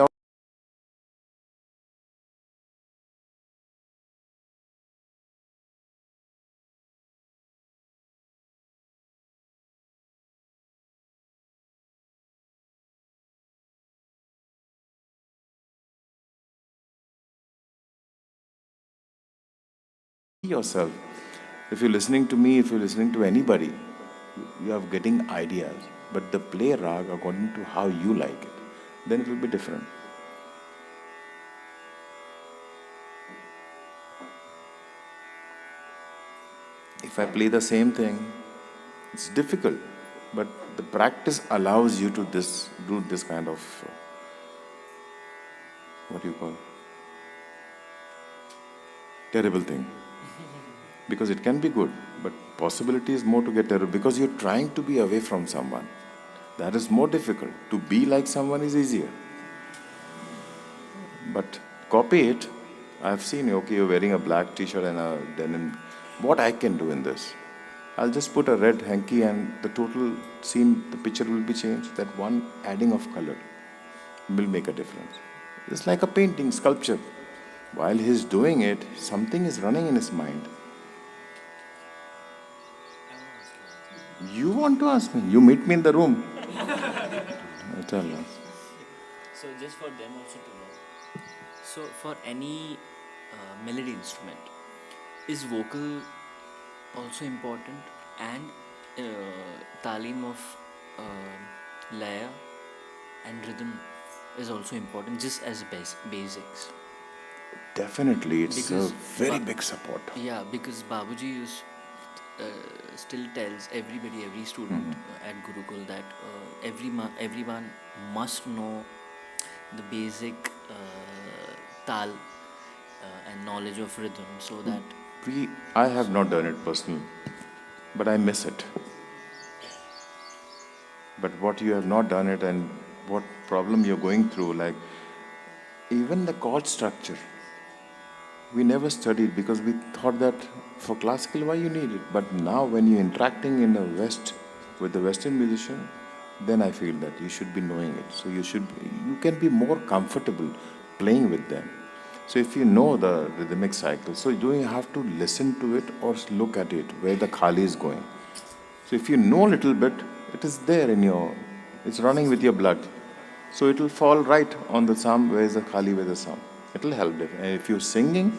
S2: yourself. If you're listening to me, if you're listening to anybody, you are getting ideas. But the play rag according to how you like it, then it will be different. If I play the same thing, it's difficult. But the practice allows you to do this kind of what do you call terrible thing. Because it can be good, but possibility is more to get terrible because you're trying to be away from someone. That is more difficult. To be like someone is easier. But copy it. I've seen, okay, you're wearing a black t-shirt and a denim. What I can do in this? I'll just put a red hanky and the total scene, the picture will be changed. That one adding of color will make a difference. It's like a painting, sculpture. While he's doing it, something is running in his mind. You want to ask me? You meet me in the room. I tell you.
S3: So just for them also to know. So for any melody instrument, is vocal also important, and talim of laya and rhythm is also important, just as basics.
S2: Definitely, it's
S3: Because
S2: a very big support.
S3: Yeah, because Babuji used, still tells everybody, every student at Gurukul that everyone must know the basic tal and knowledge of rhythm, so that
S2: I have not done it personally, but I miss it. But what you have not done it and what problem you're going through, like even the chord structure, we never studied because we thought that for classical, why you need it? But now when you're interacting in the West with the Western musician, then I feel that you should be knowing it. So you can be more comfortable playing with them. So if you know the rhythmic cycle, so do you have to listen to it or look at it where the khali is going? So if you know a little bit, it is there it's running with your blood. So it will fall right on the sam, where is the khali, where the sam. It will help. And if you're singing,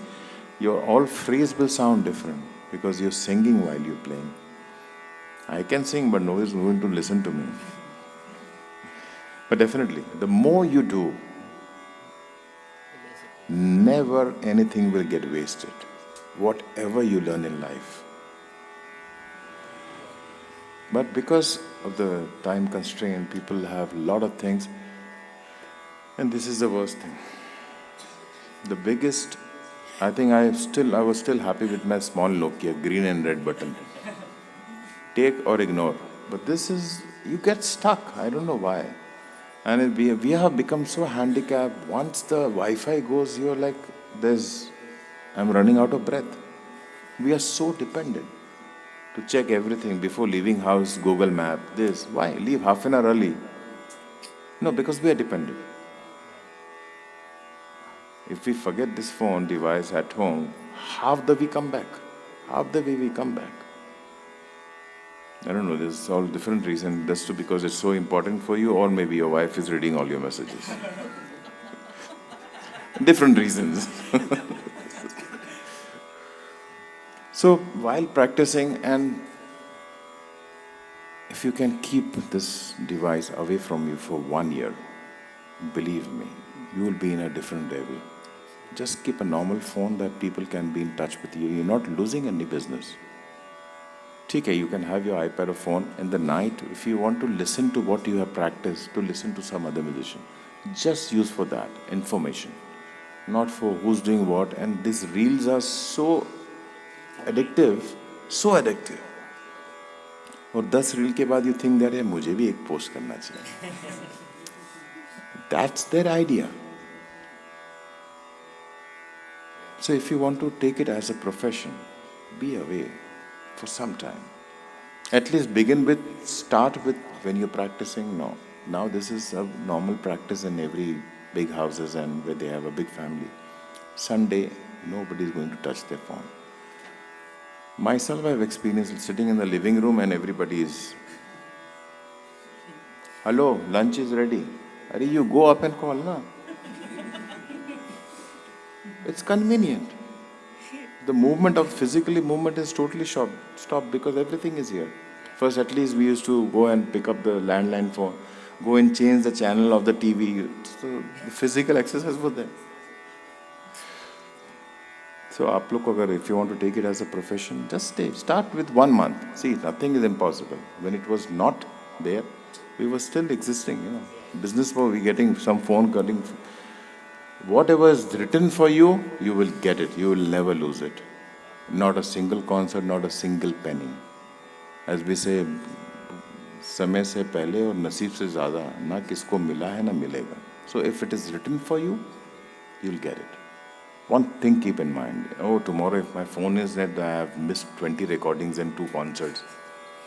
S2: your all phrase will sound different because you're singing while you're playing. I can sing, but nobody's going to listen to me. But definitely, the more you do, never anything will get wasted. Whatever you learn in life. But because of the time constraint, people have a lot of things. And this is the worst thing. The biggest, I think I was still happy with my small Nokia, green and red button. Take or ignore. But this is, you get stuck. I don't know why. And we have become so handicapped. Once the Wi-Fi goes, you're like, I'm running out of breath. We are so dependent to check everything before leaving house, Google Map, this. Why? Leave half an hour early. No, because we are dependent. If we forget this phone device at home, half the way we come back. I don't know, there's all different reasons. That's because it's so important for you, or maybe your wife is reading all your messages. Different reasons. So while practicing, and if you can keep this device away from you for 1 year, believe me, you will be in a different level. Just keep a normal phone that people can be in touch with you. You're not losing any business. Okay, you can have your iPad or phone in the night if you want to listen to what you have practiced, to listen to some other musician. Just use for that information, not for who's doing what. And these reels are so addictive, so addictive. और 10 reel के बाद you think that मुझे भी एक post करना चाहिए. That's their idea. So if you want to take it as a profession, be away for some time. At least start with when you're practicing. No. Now this is a normal practice in every big houses and where they have a big family. Sunday, nobody is going to touch their phone. Myself, I have experienced sitting in the living room and everybody is, hello, lunch is ready. Are you go up and call, na? It's convenient. The physically movement is totally stopped because everything is here. First, at least we used to go and pick up the landline phone, go and change the channel of the TV. So the physical exercise was there. So, आप लोग को अगर if you want to take it as a profession, just start with 1 month. See, nothing is impossible. When it was not there, we were still existing. Business for we getting some phone calling. Whatever is written for you, you will get it. You will never lose it. Not a single concert, not a single penny. As we say, समय से पहले और नसीब से ज़्यादा ना किसको मिला है ना मिलेगा. So if it is written for you, you'll get it. One thing keep in mind. Oh, tomorrow if my phone is dead, I have missed 20 recordings and 2 concerts.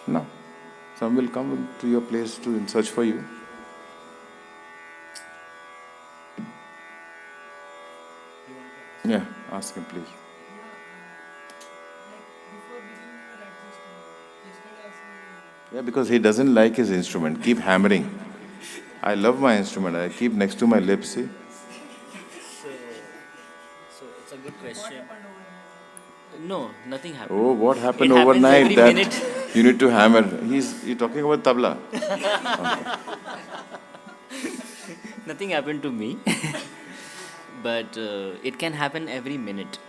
S2: No. Some will come to your place to search for you. Yeah, ask him please. Yeah, because he doesn't like his instrument. Keep hammering. I love my instrument. I keep next to my lips, see.
S3: So it's a good question. No, nothing happened.
S2: Oh, what happened
S3: It happens
S2: overnight
S3: every
S2: that
S3: minute.
S2: you need to hammer? You're talking about tabla.
S3: Nothing happened to me. But it can happen every minute.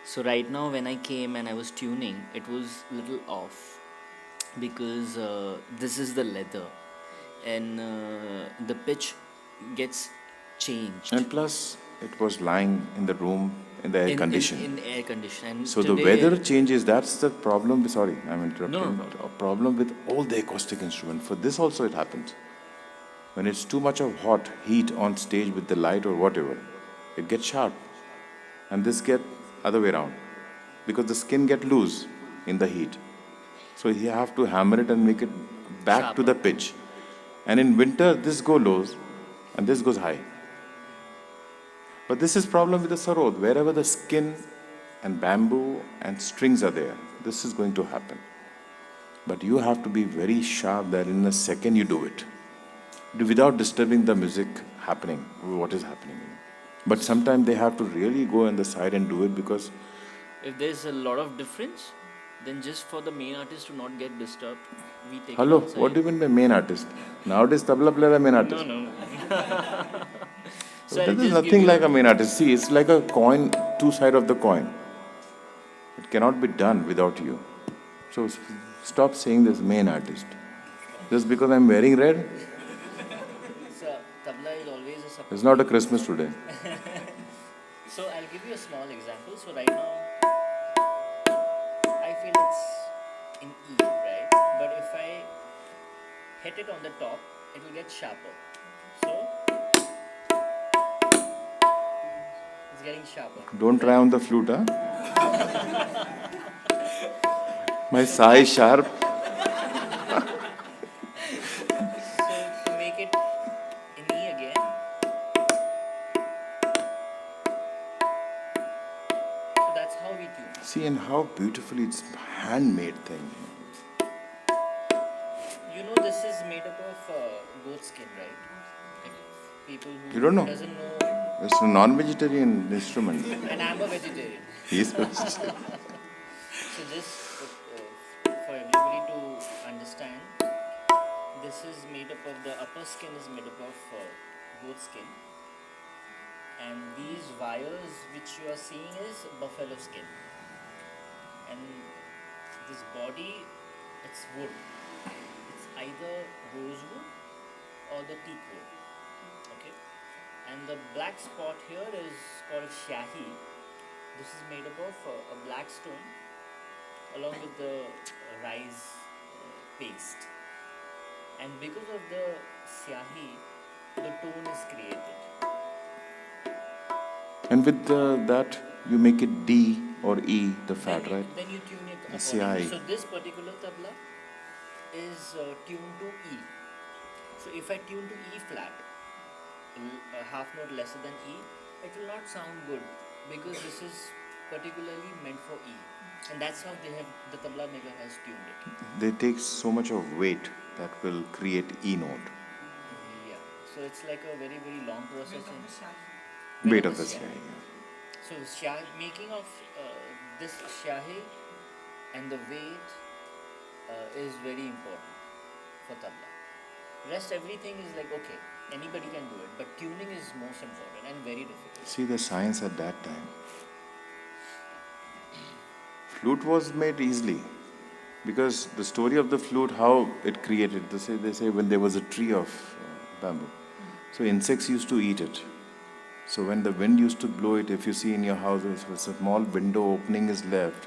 S3: So right now when I came and I was tuning, it was little off because this is the leather and the pitch gets changed.
S2: And plus, it was lying in the room in the air condition.
S3: In air condition. And
S2: So the
S3: today-
S2: weather changes. That's the problem. Sorry, I'm interrupting.
S3: No problem.
S2: A problem with all the acoustic instruments. For this also it happens. When it's too much of hot heat on stage with the light or whatever, it gets sharp. And this get other way around. Because the skin get loose in the heat. So you have to hammer it and make it back to the pitch. And in winter, this go low and this goes high. But this is problem with the sarod. Wherever the skin and bamboo and strings are there, this is going to happen. But you have to be very sharp that in a second you do it. Without disturbing the music happening, what is happening. But sometimes they have to really go on the side and do it because...
S3: If there's a lot of difference, then just for the main artist to not get disturbed, we take
S2: Hello,
S3: it outside.
S2: what do you mean by main artist? Nowadays tabla player are main artist.
S3: No.
S2: So there is nothing like a main artist. See, it's like a coin, two sides of the coin. It cannot be done without you. So stop saying this main artist. Just because I'm wearing red,
S3: So, tabla is always a support.
S2: it's not a Christmas today.
S3: So I'll give you a small example. So right now, I feel it's in E, right? But if I hit it on the top, it will get sharper. So it's getting sharper.
S2: Don't try on the flute, huh? My sai is sharp.
S3: So to make it in E again, so that's how we tune.
S2: See, and how beautifully it's handmade thing.
S3: You know this is made up of goat skin, right? Like people who
S2: You don't know?
S3: doesn't know,
S2: It's a non-vegetarian instrument.
S3: and I'm a vegetarian.
S2: He's
S3: So just for everybody to understand, this is made up of the upper skin is made up of goat skin, and these wires which you are seeing is buffalo skin, and this body, it's wood. It's either rosewood or the teak wood. Okay, and the black spot here is called shahi. This is made up of a black stone along with the rice paste. And because of the syahi, the tone is created.
S2: And with that, you make it D or E, the fat, right?
S3: Then you tune it
S2: The
S3: accordingly.
S2: CI.
S3: So this particular tabla is tuned to E. So if I tune to E flat, a half note lesser than E, it will not sound good because this is particularly meant for E. And that's how the tabla maker has tuned it.
S2: They take so much of weight that will create E note.
S3: Yeah. So it's like a very, very long process.
S2: Weight of the CI.
S3: So making of this shahi and the weight is very important for tabla. Rest everything is like okay, anybody can do it, but tuning is most important and very difficult.
S2: See the science at that time. Flute was made easily because the story of the flute, how it created. They say when there was a tree of bamboo, so insects used to eat it. So when the wind used to blow it, if you see in your house, if a small window opening is left,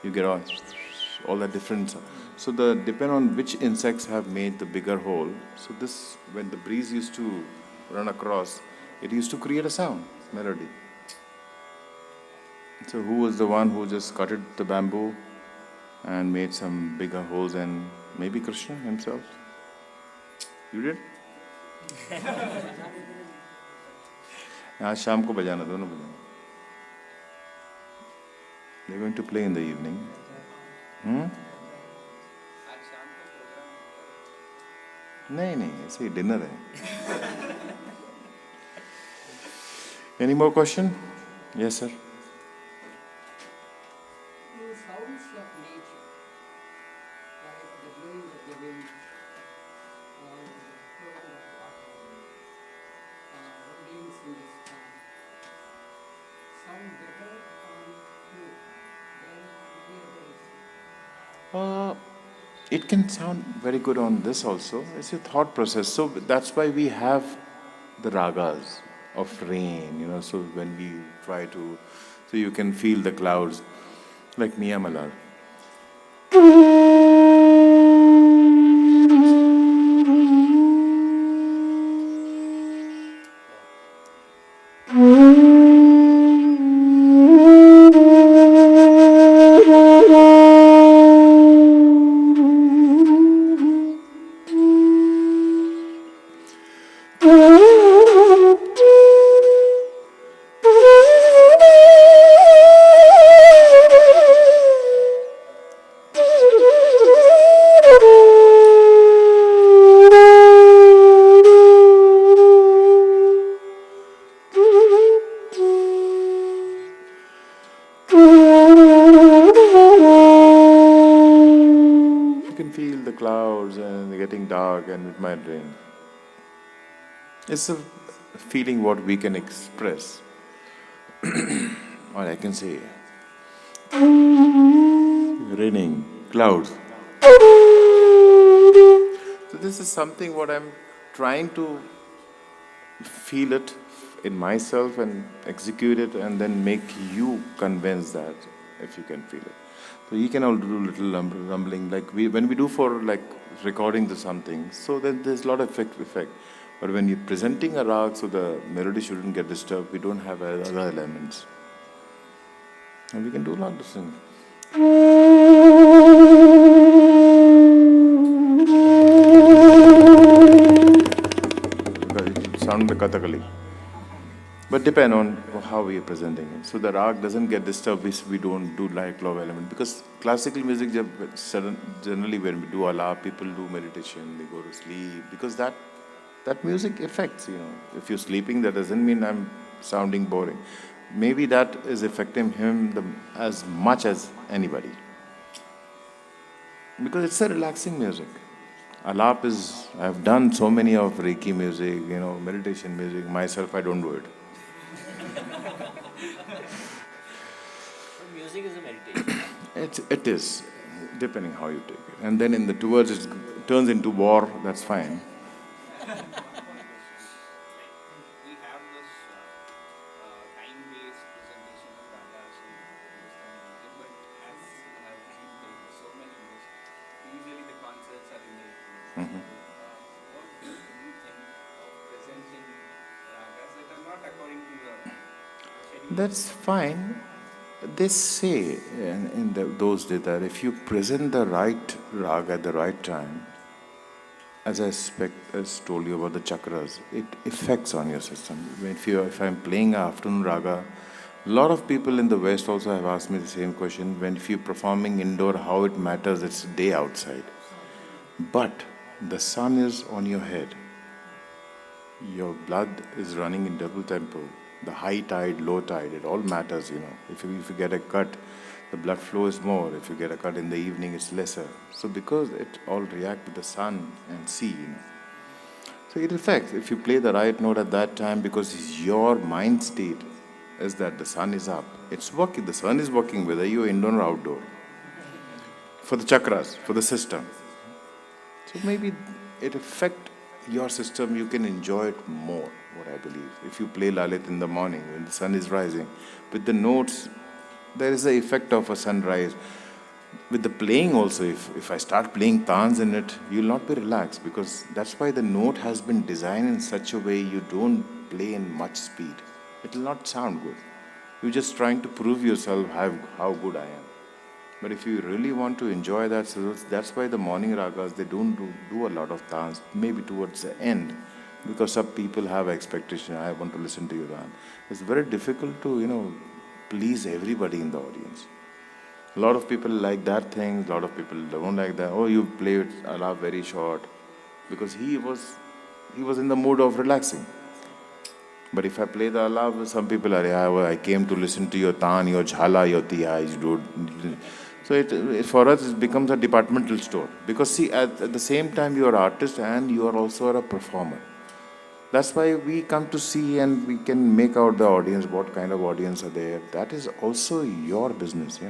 S2: you get all the different. So the depend on which insects have made the bigger hole. So this, when the breeze used to run across, it used to create a sound, melody. So who was the one who just cutted the bamboo and made some bigger holes, and maybe Krishna himself? You did? आज शाम को बजाना, दोनों बजाना. They're going to play in the evening. नहीं नहीं, ऐसे ही dinner है. Any more question? Yes, sir.
S4: The sounds of nature, like the blowing of the wind, or the flowing of water, rains in the sky, sound better on flute than any other instrument.
S2: It can sound very good on this also. It's a thought process. So that's why we have the ragas of rain, so when we try to, so you can feel the clouds, like Mia Malar. Feel the clouds and getting dark and it might rain. It's a feeling what we can express. Or I can say, raining, clouds. So this is something what I'm trying to feel it in myself and execute it and then make you convinced that if you can feel it. So you can all do little rumbling like when we do for like recording the something. So then there's a lot of effect. But when you're presenting a rag, so the melody shouldn't get disturbed. We don't have other elements, and we can do a lot of things. Because it sounds like Kathakali. But depend on how we are presenting it. So the rag doesn't get disturbed if we don't do like love element. Because classical music, generally when we do alap, people do meditation, they go to sleep. Because that music affects, If you're sleeping, that doesn't mean I'm sounding boring. Maybe that is affecting him as much as anybody. Because it's a relaxing music. Alap is, I've done so many of Reiki music, meditation music. Myself, I don't do it.
S3: Music is a meditation.
S2: It is, depending how you take it. And then in the towards it turns into war, that's fine.
S5: We have this time-based presentation of Ragas and this kind of music, but as we have seen the
S2: Mhm.
S3: What do you think of presenting ragas that are not according to the schedule?
S2: That's fine. They say those days that if you present the right rag at the right time, as told you about the chakras, it affects on your system. If I'm playing a afternoon raga, a lot of people in the West also have asked me the same question. When if you're performing indoor, how it matters? It's day outside, but the sun is on your head. Your blood is running in double tempo. The high tide, low tide, it all matters, you know. If you get a cut, the blood flow is more. If you get a cut in the evening, it's lesser. So because it all reacts with the sun and sea, you know. So it affects. If you play the right note at that time, because your mind state is that the sun is up. It's working. The sun is working whether you're indoor or outdoor. For the chakras, for the system. So maybe it affect your system, you can enjoy it more, what I believe. If you play Lalit in the morning when the sun is rising, with the notes, there is the effect of a sunrise. With the playing also, if I start playing tans in it, you'll not be relaxed because that's why the note has been designed in such a way you don't play in much speed. It will not sound good. You're just trying to prove yourself how good I am. But if you really want to enjoy that, so that's why the morning ragas, they don't do a lot of dance, maybe towards the end, because some people have expectation, I want to listen to you dance. It's very difficult to, please everybody in the audience. A lot of people like that thing, a lot of people don't like that. Oh, you played Allah very short, because he was in the mood of relaxing. But if I play the Allah, some people are, I came to listen to your taan, your jhala, your tiya, you do. So for us, it becomes a departmental store. Because see, at the same time, you are an artist and you are also a performer. That's why we come to see and we can make out the audience, what kind of audience are there. That is also your business,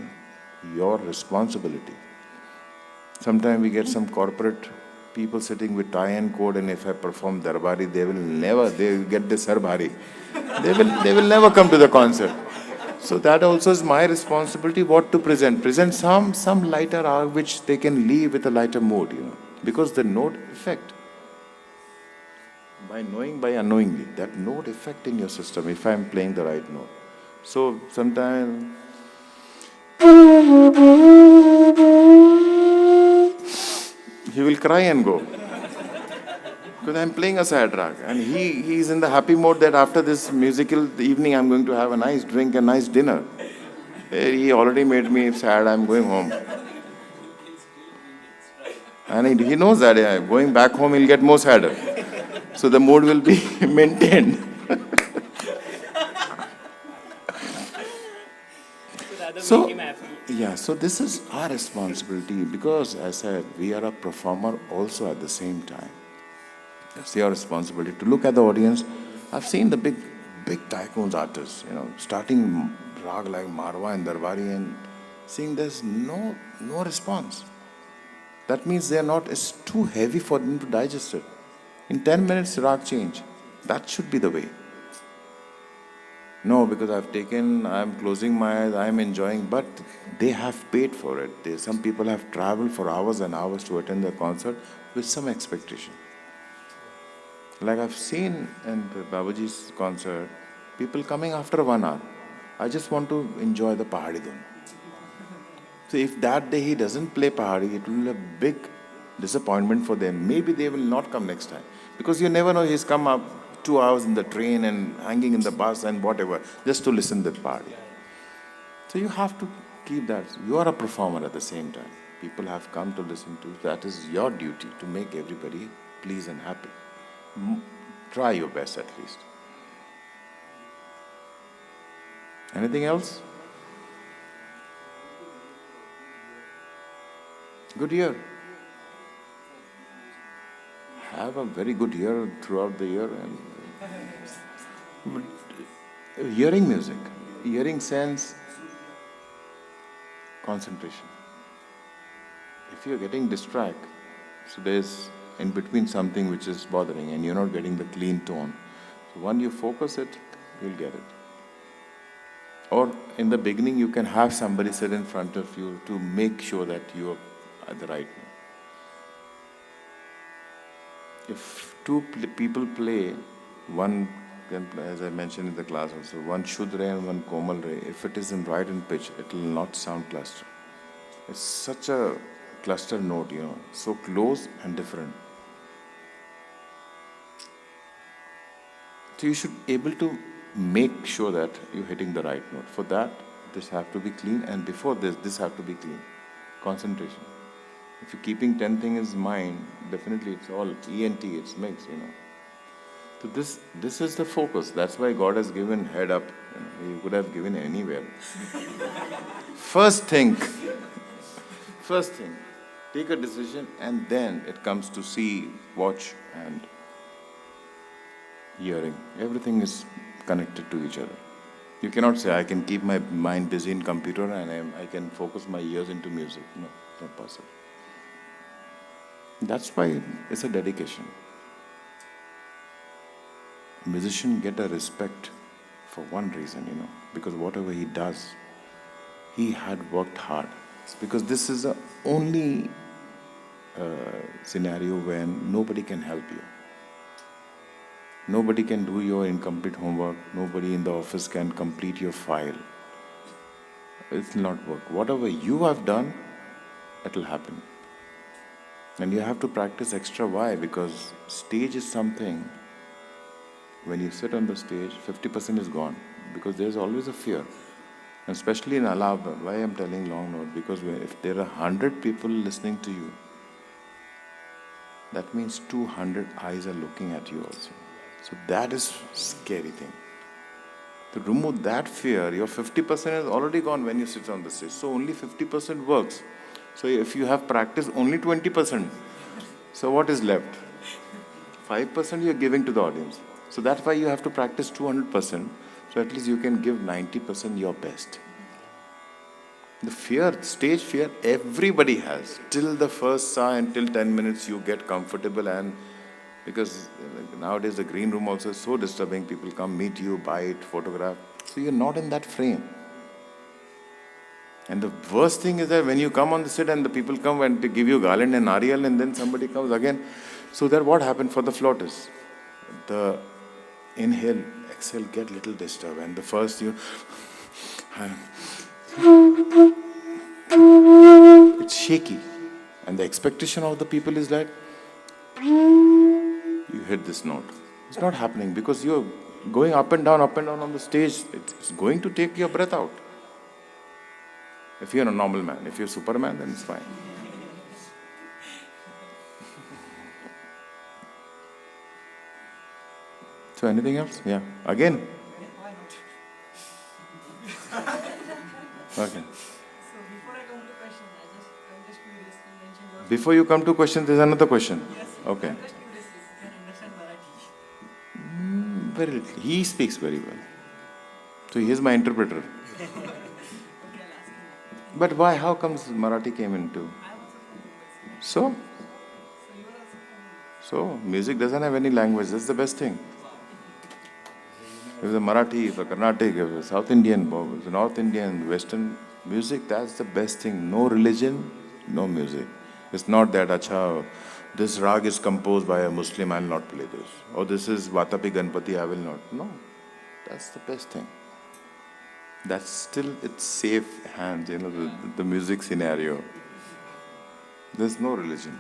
S2: your responsibility. Sometimes we get some corporate people sitting with tie and coat, and if I perform Darbari, they will get the Sarbhari. They will never come to the concert. So that also is my responsibility, what to present. Present some lighter art which they can leave with a lighter mood, because the note effect, by knowing, by unknowingly, that note effect in your system, if I'm playing the right note. So sometimes he will cry and go. Because I'm playing a sad rag. And he's in the happy mode that after this musical evening, I'm going to have a nice drink, a nice dinner. He already made me sad, I'm going home. And he knows that going back home, he'll get more sadder. So the mood will be maintained. So, so this is our responsibility because, as I said, we are a performer also at the same time. It's your responsibility to look at the audience. I've seen the big tycoons artists, starting rag like Marwa and Darbari and seeing there's no response. That means it's too heavy for them to digest it. In 10 minutes, rag change. That should be the way. No, because I'm closing my eyes, I'm enjoying, but they have paid for it. Some people have traveled for hours and hours to attend the concert with some expectation. Like I've seen in the Babaji's concert, people coming after 1 hour. I just want to enjoy the Pahadi Dhun. So if that day he doesn't play Pahadi, it will be a big disappointment for them. Maybe they will not come next time. Because you never know, he's come up 2 hours in the train and hanging in the bus and whatever, just to listen to the Pahadi. So you have to keep that. You are a performer at the same time. People have come to listen to you. That is your duty to make everybody pleased and happy. Try your best at least. Anything else? Good year. Have a very good year throughout the year. And hearing music, hearing sense, concentration. If you're getting distracted, so there's in between something which is bothering and you're not getting the clean tone. So when you focus it, you'll get it. Or in the beginning, you can have somebody sit in front of you to make sure that you're at the right note. If two people play, one can, as I mentioned in the class also, one Shudre and one Komal Re, if it is in right in pitch, it will not sound cluster. It's such a cluster note, so close and different. So you should be able to make sure that you're hitting the right note. For that, this have to be clean, and before this have to be clean. Concentration. If you're keeping 10 things in mind, definitely it's all ENT, it's mixed, So this is the focus. That's why God has given head up. He could have given anywhere. First thing, take a decision, and then it comes to see, watch, and hearing. Everything is connected to each other. You cannot say, I can keep my mind busy in computer and I can focus my ears into music. No, not possible. That's why it's a dedication. A musician get a respect for one reason, because whatever he does, he had worked hard. It's because this is the only scenario when nobody can help you. Nobody can do your incomplete homework. Nobody in the office can complete your file. It will not work. Whatever you have done, it will happen. And you have to practice extra. Why? Because stage is something, when you sit on the stage, 50% is gone. Because there's always a fear. And especially in Alab, why I'm telling long note? Because if there are 100 people listening to you, that means 200 eyes are looking at you also. So that is scary thing. To remove that fear, your 50% is already gone when you sit on the stage. So only 50% works. So if you have practiced only 20%, so what is left? 5% you are giving to the audience. So that's why you have to practice 200%. So at least you can give 90% your best. The fear, stage fear, everybody has. Till the first saw and till 10 minutes you get comfortable, and because nowadays the green room also is so disturbing. People come meet you, bite, photograph. So you're not in that frame. And the worst thing is that when you come on the set and the people come and to give you garland and Ariel, and then somebody comes again. So that what happened for the flautist? The inhale, exhale get little disturbed, and the first it's shaky. And the expectation of the people is like, you hit this note. It's not happening because you're going up and down on the stage. It's going to take your breath out. If you're a normal man, if you're Superman, then it's fine. So anything else? Yeah. Again? Okay.
S5: So before I come to question, I'm just curious. You mentioned your
S2: Before you come to question, there's another question.
S5: Yes.
S2: Okay.
S5: I'm just curious if you can understand Marathi.
S2: Very little. He speaks very well. So he is my interpreter.
S5: Okay, I'll ask you.
S2: But why? How comes Marathi came into?
S5: I'm also from Mumbai.
S2: So?
S5: So you are also from Mumbai.
S2: So, music doesn't have any language. That's the best thing. If it's a Marathi, if a Carnatic, if it's South Indian, if it's North Indian, Western music, that's the best thing. No religion, no music. It's not that, acha, this rag is composed by a Muslim, I will not play this. Or this is Vatapi Ganpati, I will not. No, that's the best thing. That's still, it's safe hands, the music scenario. There's no religion.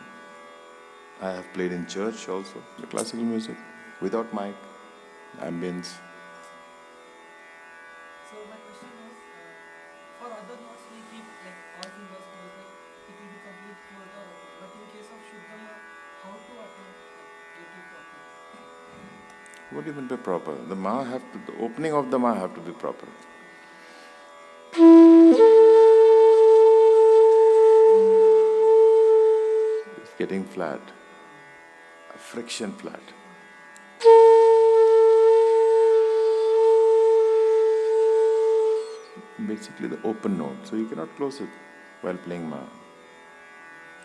S2: I have played in church also, the classical music, without mic, ambience.
S5: So my question was, for other notes we keep like all fingers closed, like it will be complete closed or open. But in case of Shuddhama, how to attempt get it proper?
S2: What do you mean by proper? The opening of the ma have to be proper. It's getting flat. Friction flat. Basically the open note. So you cannot close it while playing ma.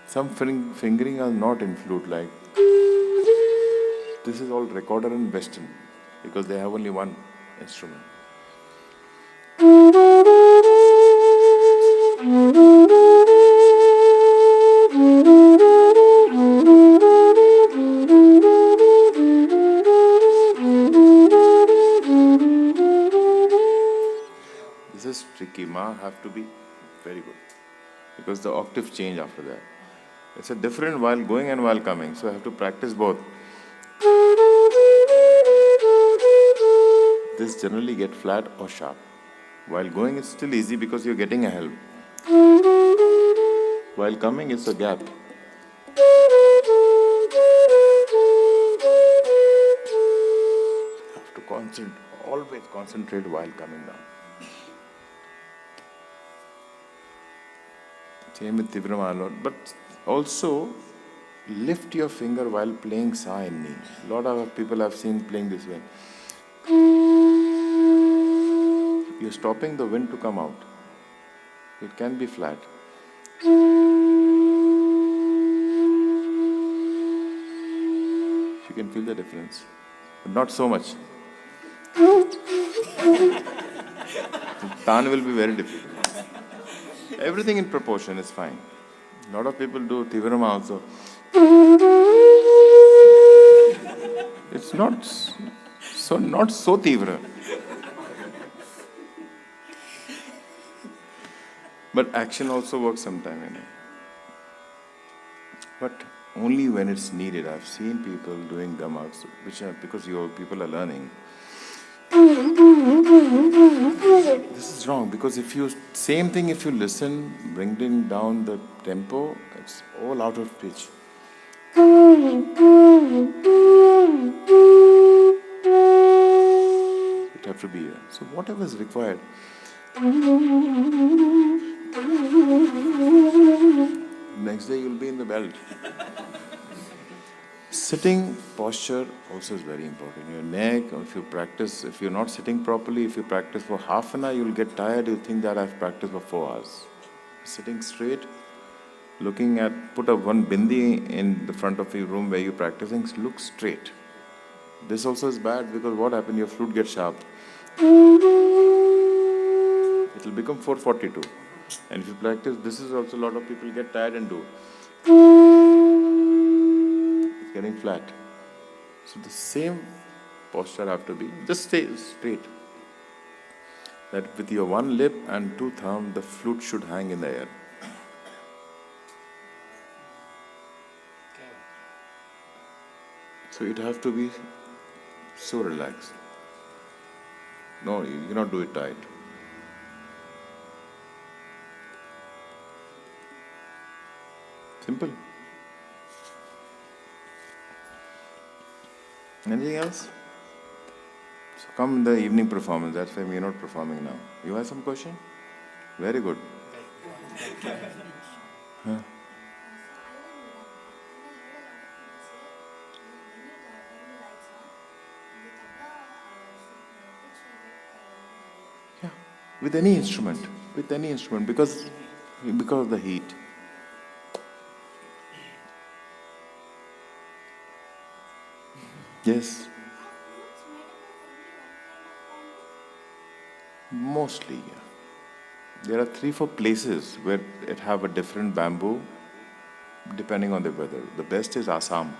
S2: Some fingering are not in flute, like this is all recorder and western because they have only one instrument. ki, ma have to be very good. Because the octave change after that. It's a different while going and while coming. So I have to practice both. This generally get flat or sharp. While going it's still easy because you're getting a help. While coming it's a gap. You have to always concentrate while coming down. Same with Tivramalot. But also lift your finger while playing sa and ni. A lot of people I've seen playing this way. You're stopping the wind to come out. It can be flat. You can feel the difference. But not so much. Tan will be very difficult. Everything in proportion is fine. A lot of people do Tivrama also. It's not so Tivra. But action also works sometime, But only when it's needed. I've seen people doing gamaks, which are because people are learning. This is wrong because if you listen, bringing down the tempo, it's all out of pitch. It have to be here. So whatever is required. Next day you'll be in the belt. Sitting posture also is very important. Your neck, if you're not sitting properly, if you practice for half an hour, you'll get tired. You'll think that I've practiced for 4 hours. Sitting straight, put up one bindi in the front of your room where you're practicing, look straight. This also is bad because what happened? Your flute gets sharp. It will become 442. And if you practice, this is also a lot of people get tired and do. It's getting flat. So the same posture have to be, just stay straight. That with your one lip and 2 thumbs, the flute should hang in the air. So it have to be so relaxed. No, you cannot do it tight. Simple. Anything else? So come in the evening performance. That's why we are not performing now. You have some question? Very good. Huh? Yeah, with any instrument, because of the heat. Yes. Mostly, yeah. There are 3-4 places where it have a different bamboo depending on the weather. The best is Assam.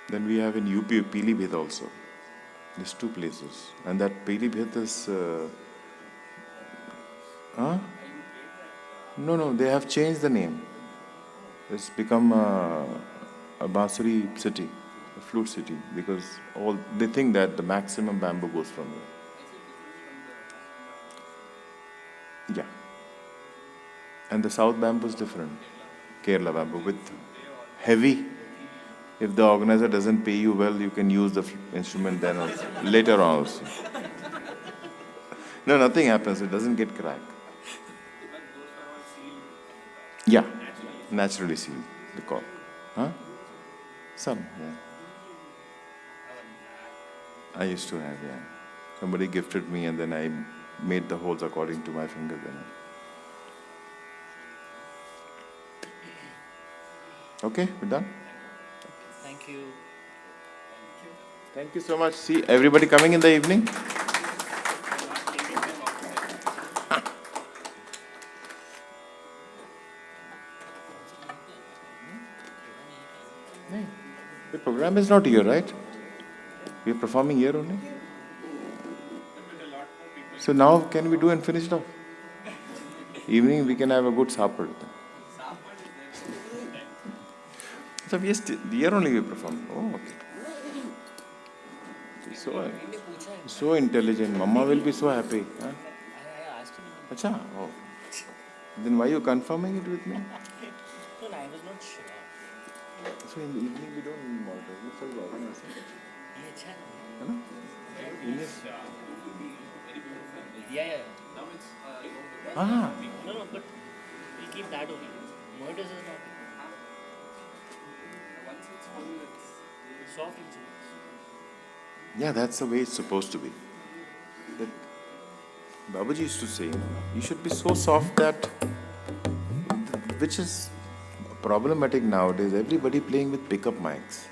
S2: Then we have in UP, Pilibhit also. These 2 places. And that Pilibhit is... No, they have changed the name. It's become a Bansuri city, a flute city, because they think that the maximum bamboo goes from here. Yeah. And the south bamboo is different. Kerala bamboo with heavy. If the organizer doesn't pay you well, you can use the instrument then also, later on also. No, nothing happens. It doesn't get cracked. Yeah, naturally sealed, the cork. Huh? Some, yeah. I used to have, yeah. Somebody gifted me and then I made the holes according to my finger then. Okay, we're done?
S3: Thank you.
S2: Thank you so much. See everybody coming in the evening? The program is not here, right? We are performing here only. So now can we do and finish it off? Evening we can have a good supper. So here only we perform. Oh, okay. So intelligent. Mama will be so happy. Huh?
S3: I asked him.
S2: Acha. Oh. Then why you confirming it with me?
S3: No, I was not sure.
S2: So in the evening we don't monitor. We still organize it.
S3: ये अच्छा है
S2: है ना?
S3: yeah.
S2: Ah.
S3: No, but we'll keep that only. Monitors is not. Soft instruments.
S2: Yeah, that's the way it's supposed to be. That Babaji used to say, you should be so soft that, which is problematic nowadays, everybody playing with pickup mics.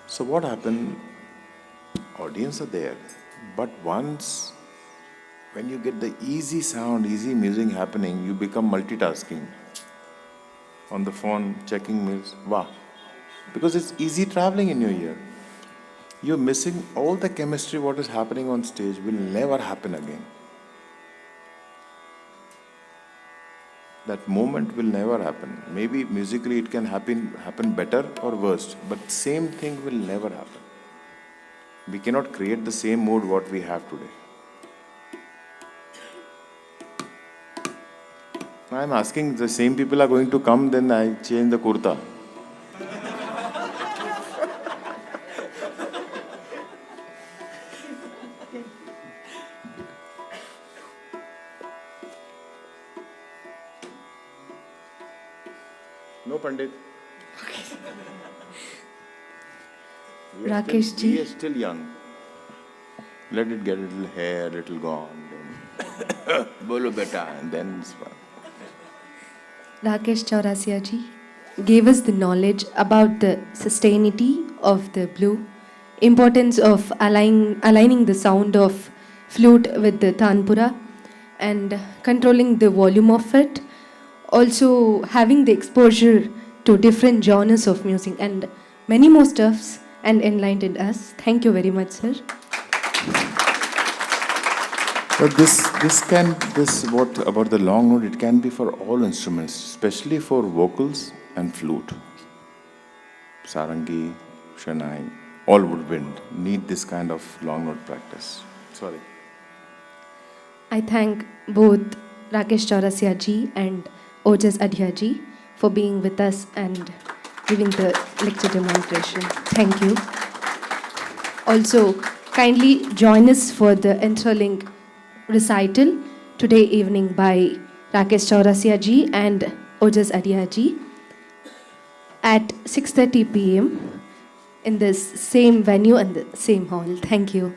S2: So what happened? Audience are there, but once when you get the easy sound, easy music happening, you become multitasking. On the phone, checking mails, wow. Because it's easy traveling in your ear. You're missing all the chemistry, what is happening on stage will never happen again. That moment will never happen. Maybe musically it can happen better or worse, but same thing will never happen. We cannot create the same mood what we have today. I'm asking, the same people are going to come, then I change the kurta. No, Pandit.
S1: Rakesh ji.
S2: We are still young. Let it get a little hair, little gone. Then bolo beta, and then it's fun.
S1: Rakesh Chaurasia ji gave us the knowledge about the sustainability of the blue, importance of aligning the sound of flute with the tanpura and controlling the volume of it, also having the exposure to different genres of music and many more stuffs, and enlightened us. Thank you very much, sir.
S2: But this what about the long note? It can be for all instruments, especially for vocals and flute. Sarangi, Shanai, all woodwind need this kind of long note practice. Sorry.
S1: I thank both Rakesh Chaurasia ji and Ojas Adhiya ji for being with us and giving the lecture demonstration. Thank you. Also, kindly join us for the interlink recital today evening by Rakesh Chaurasia ji and Ojas Adhiya ji at 6:30 p.m. in this same venue and the same hall. Thank you.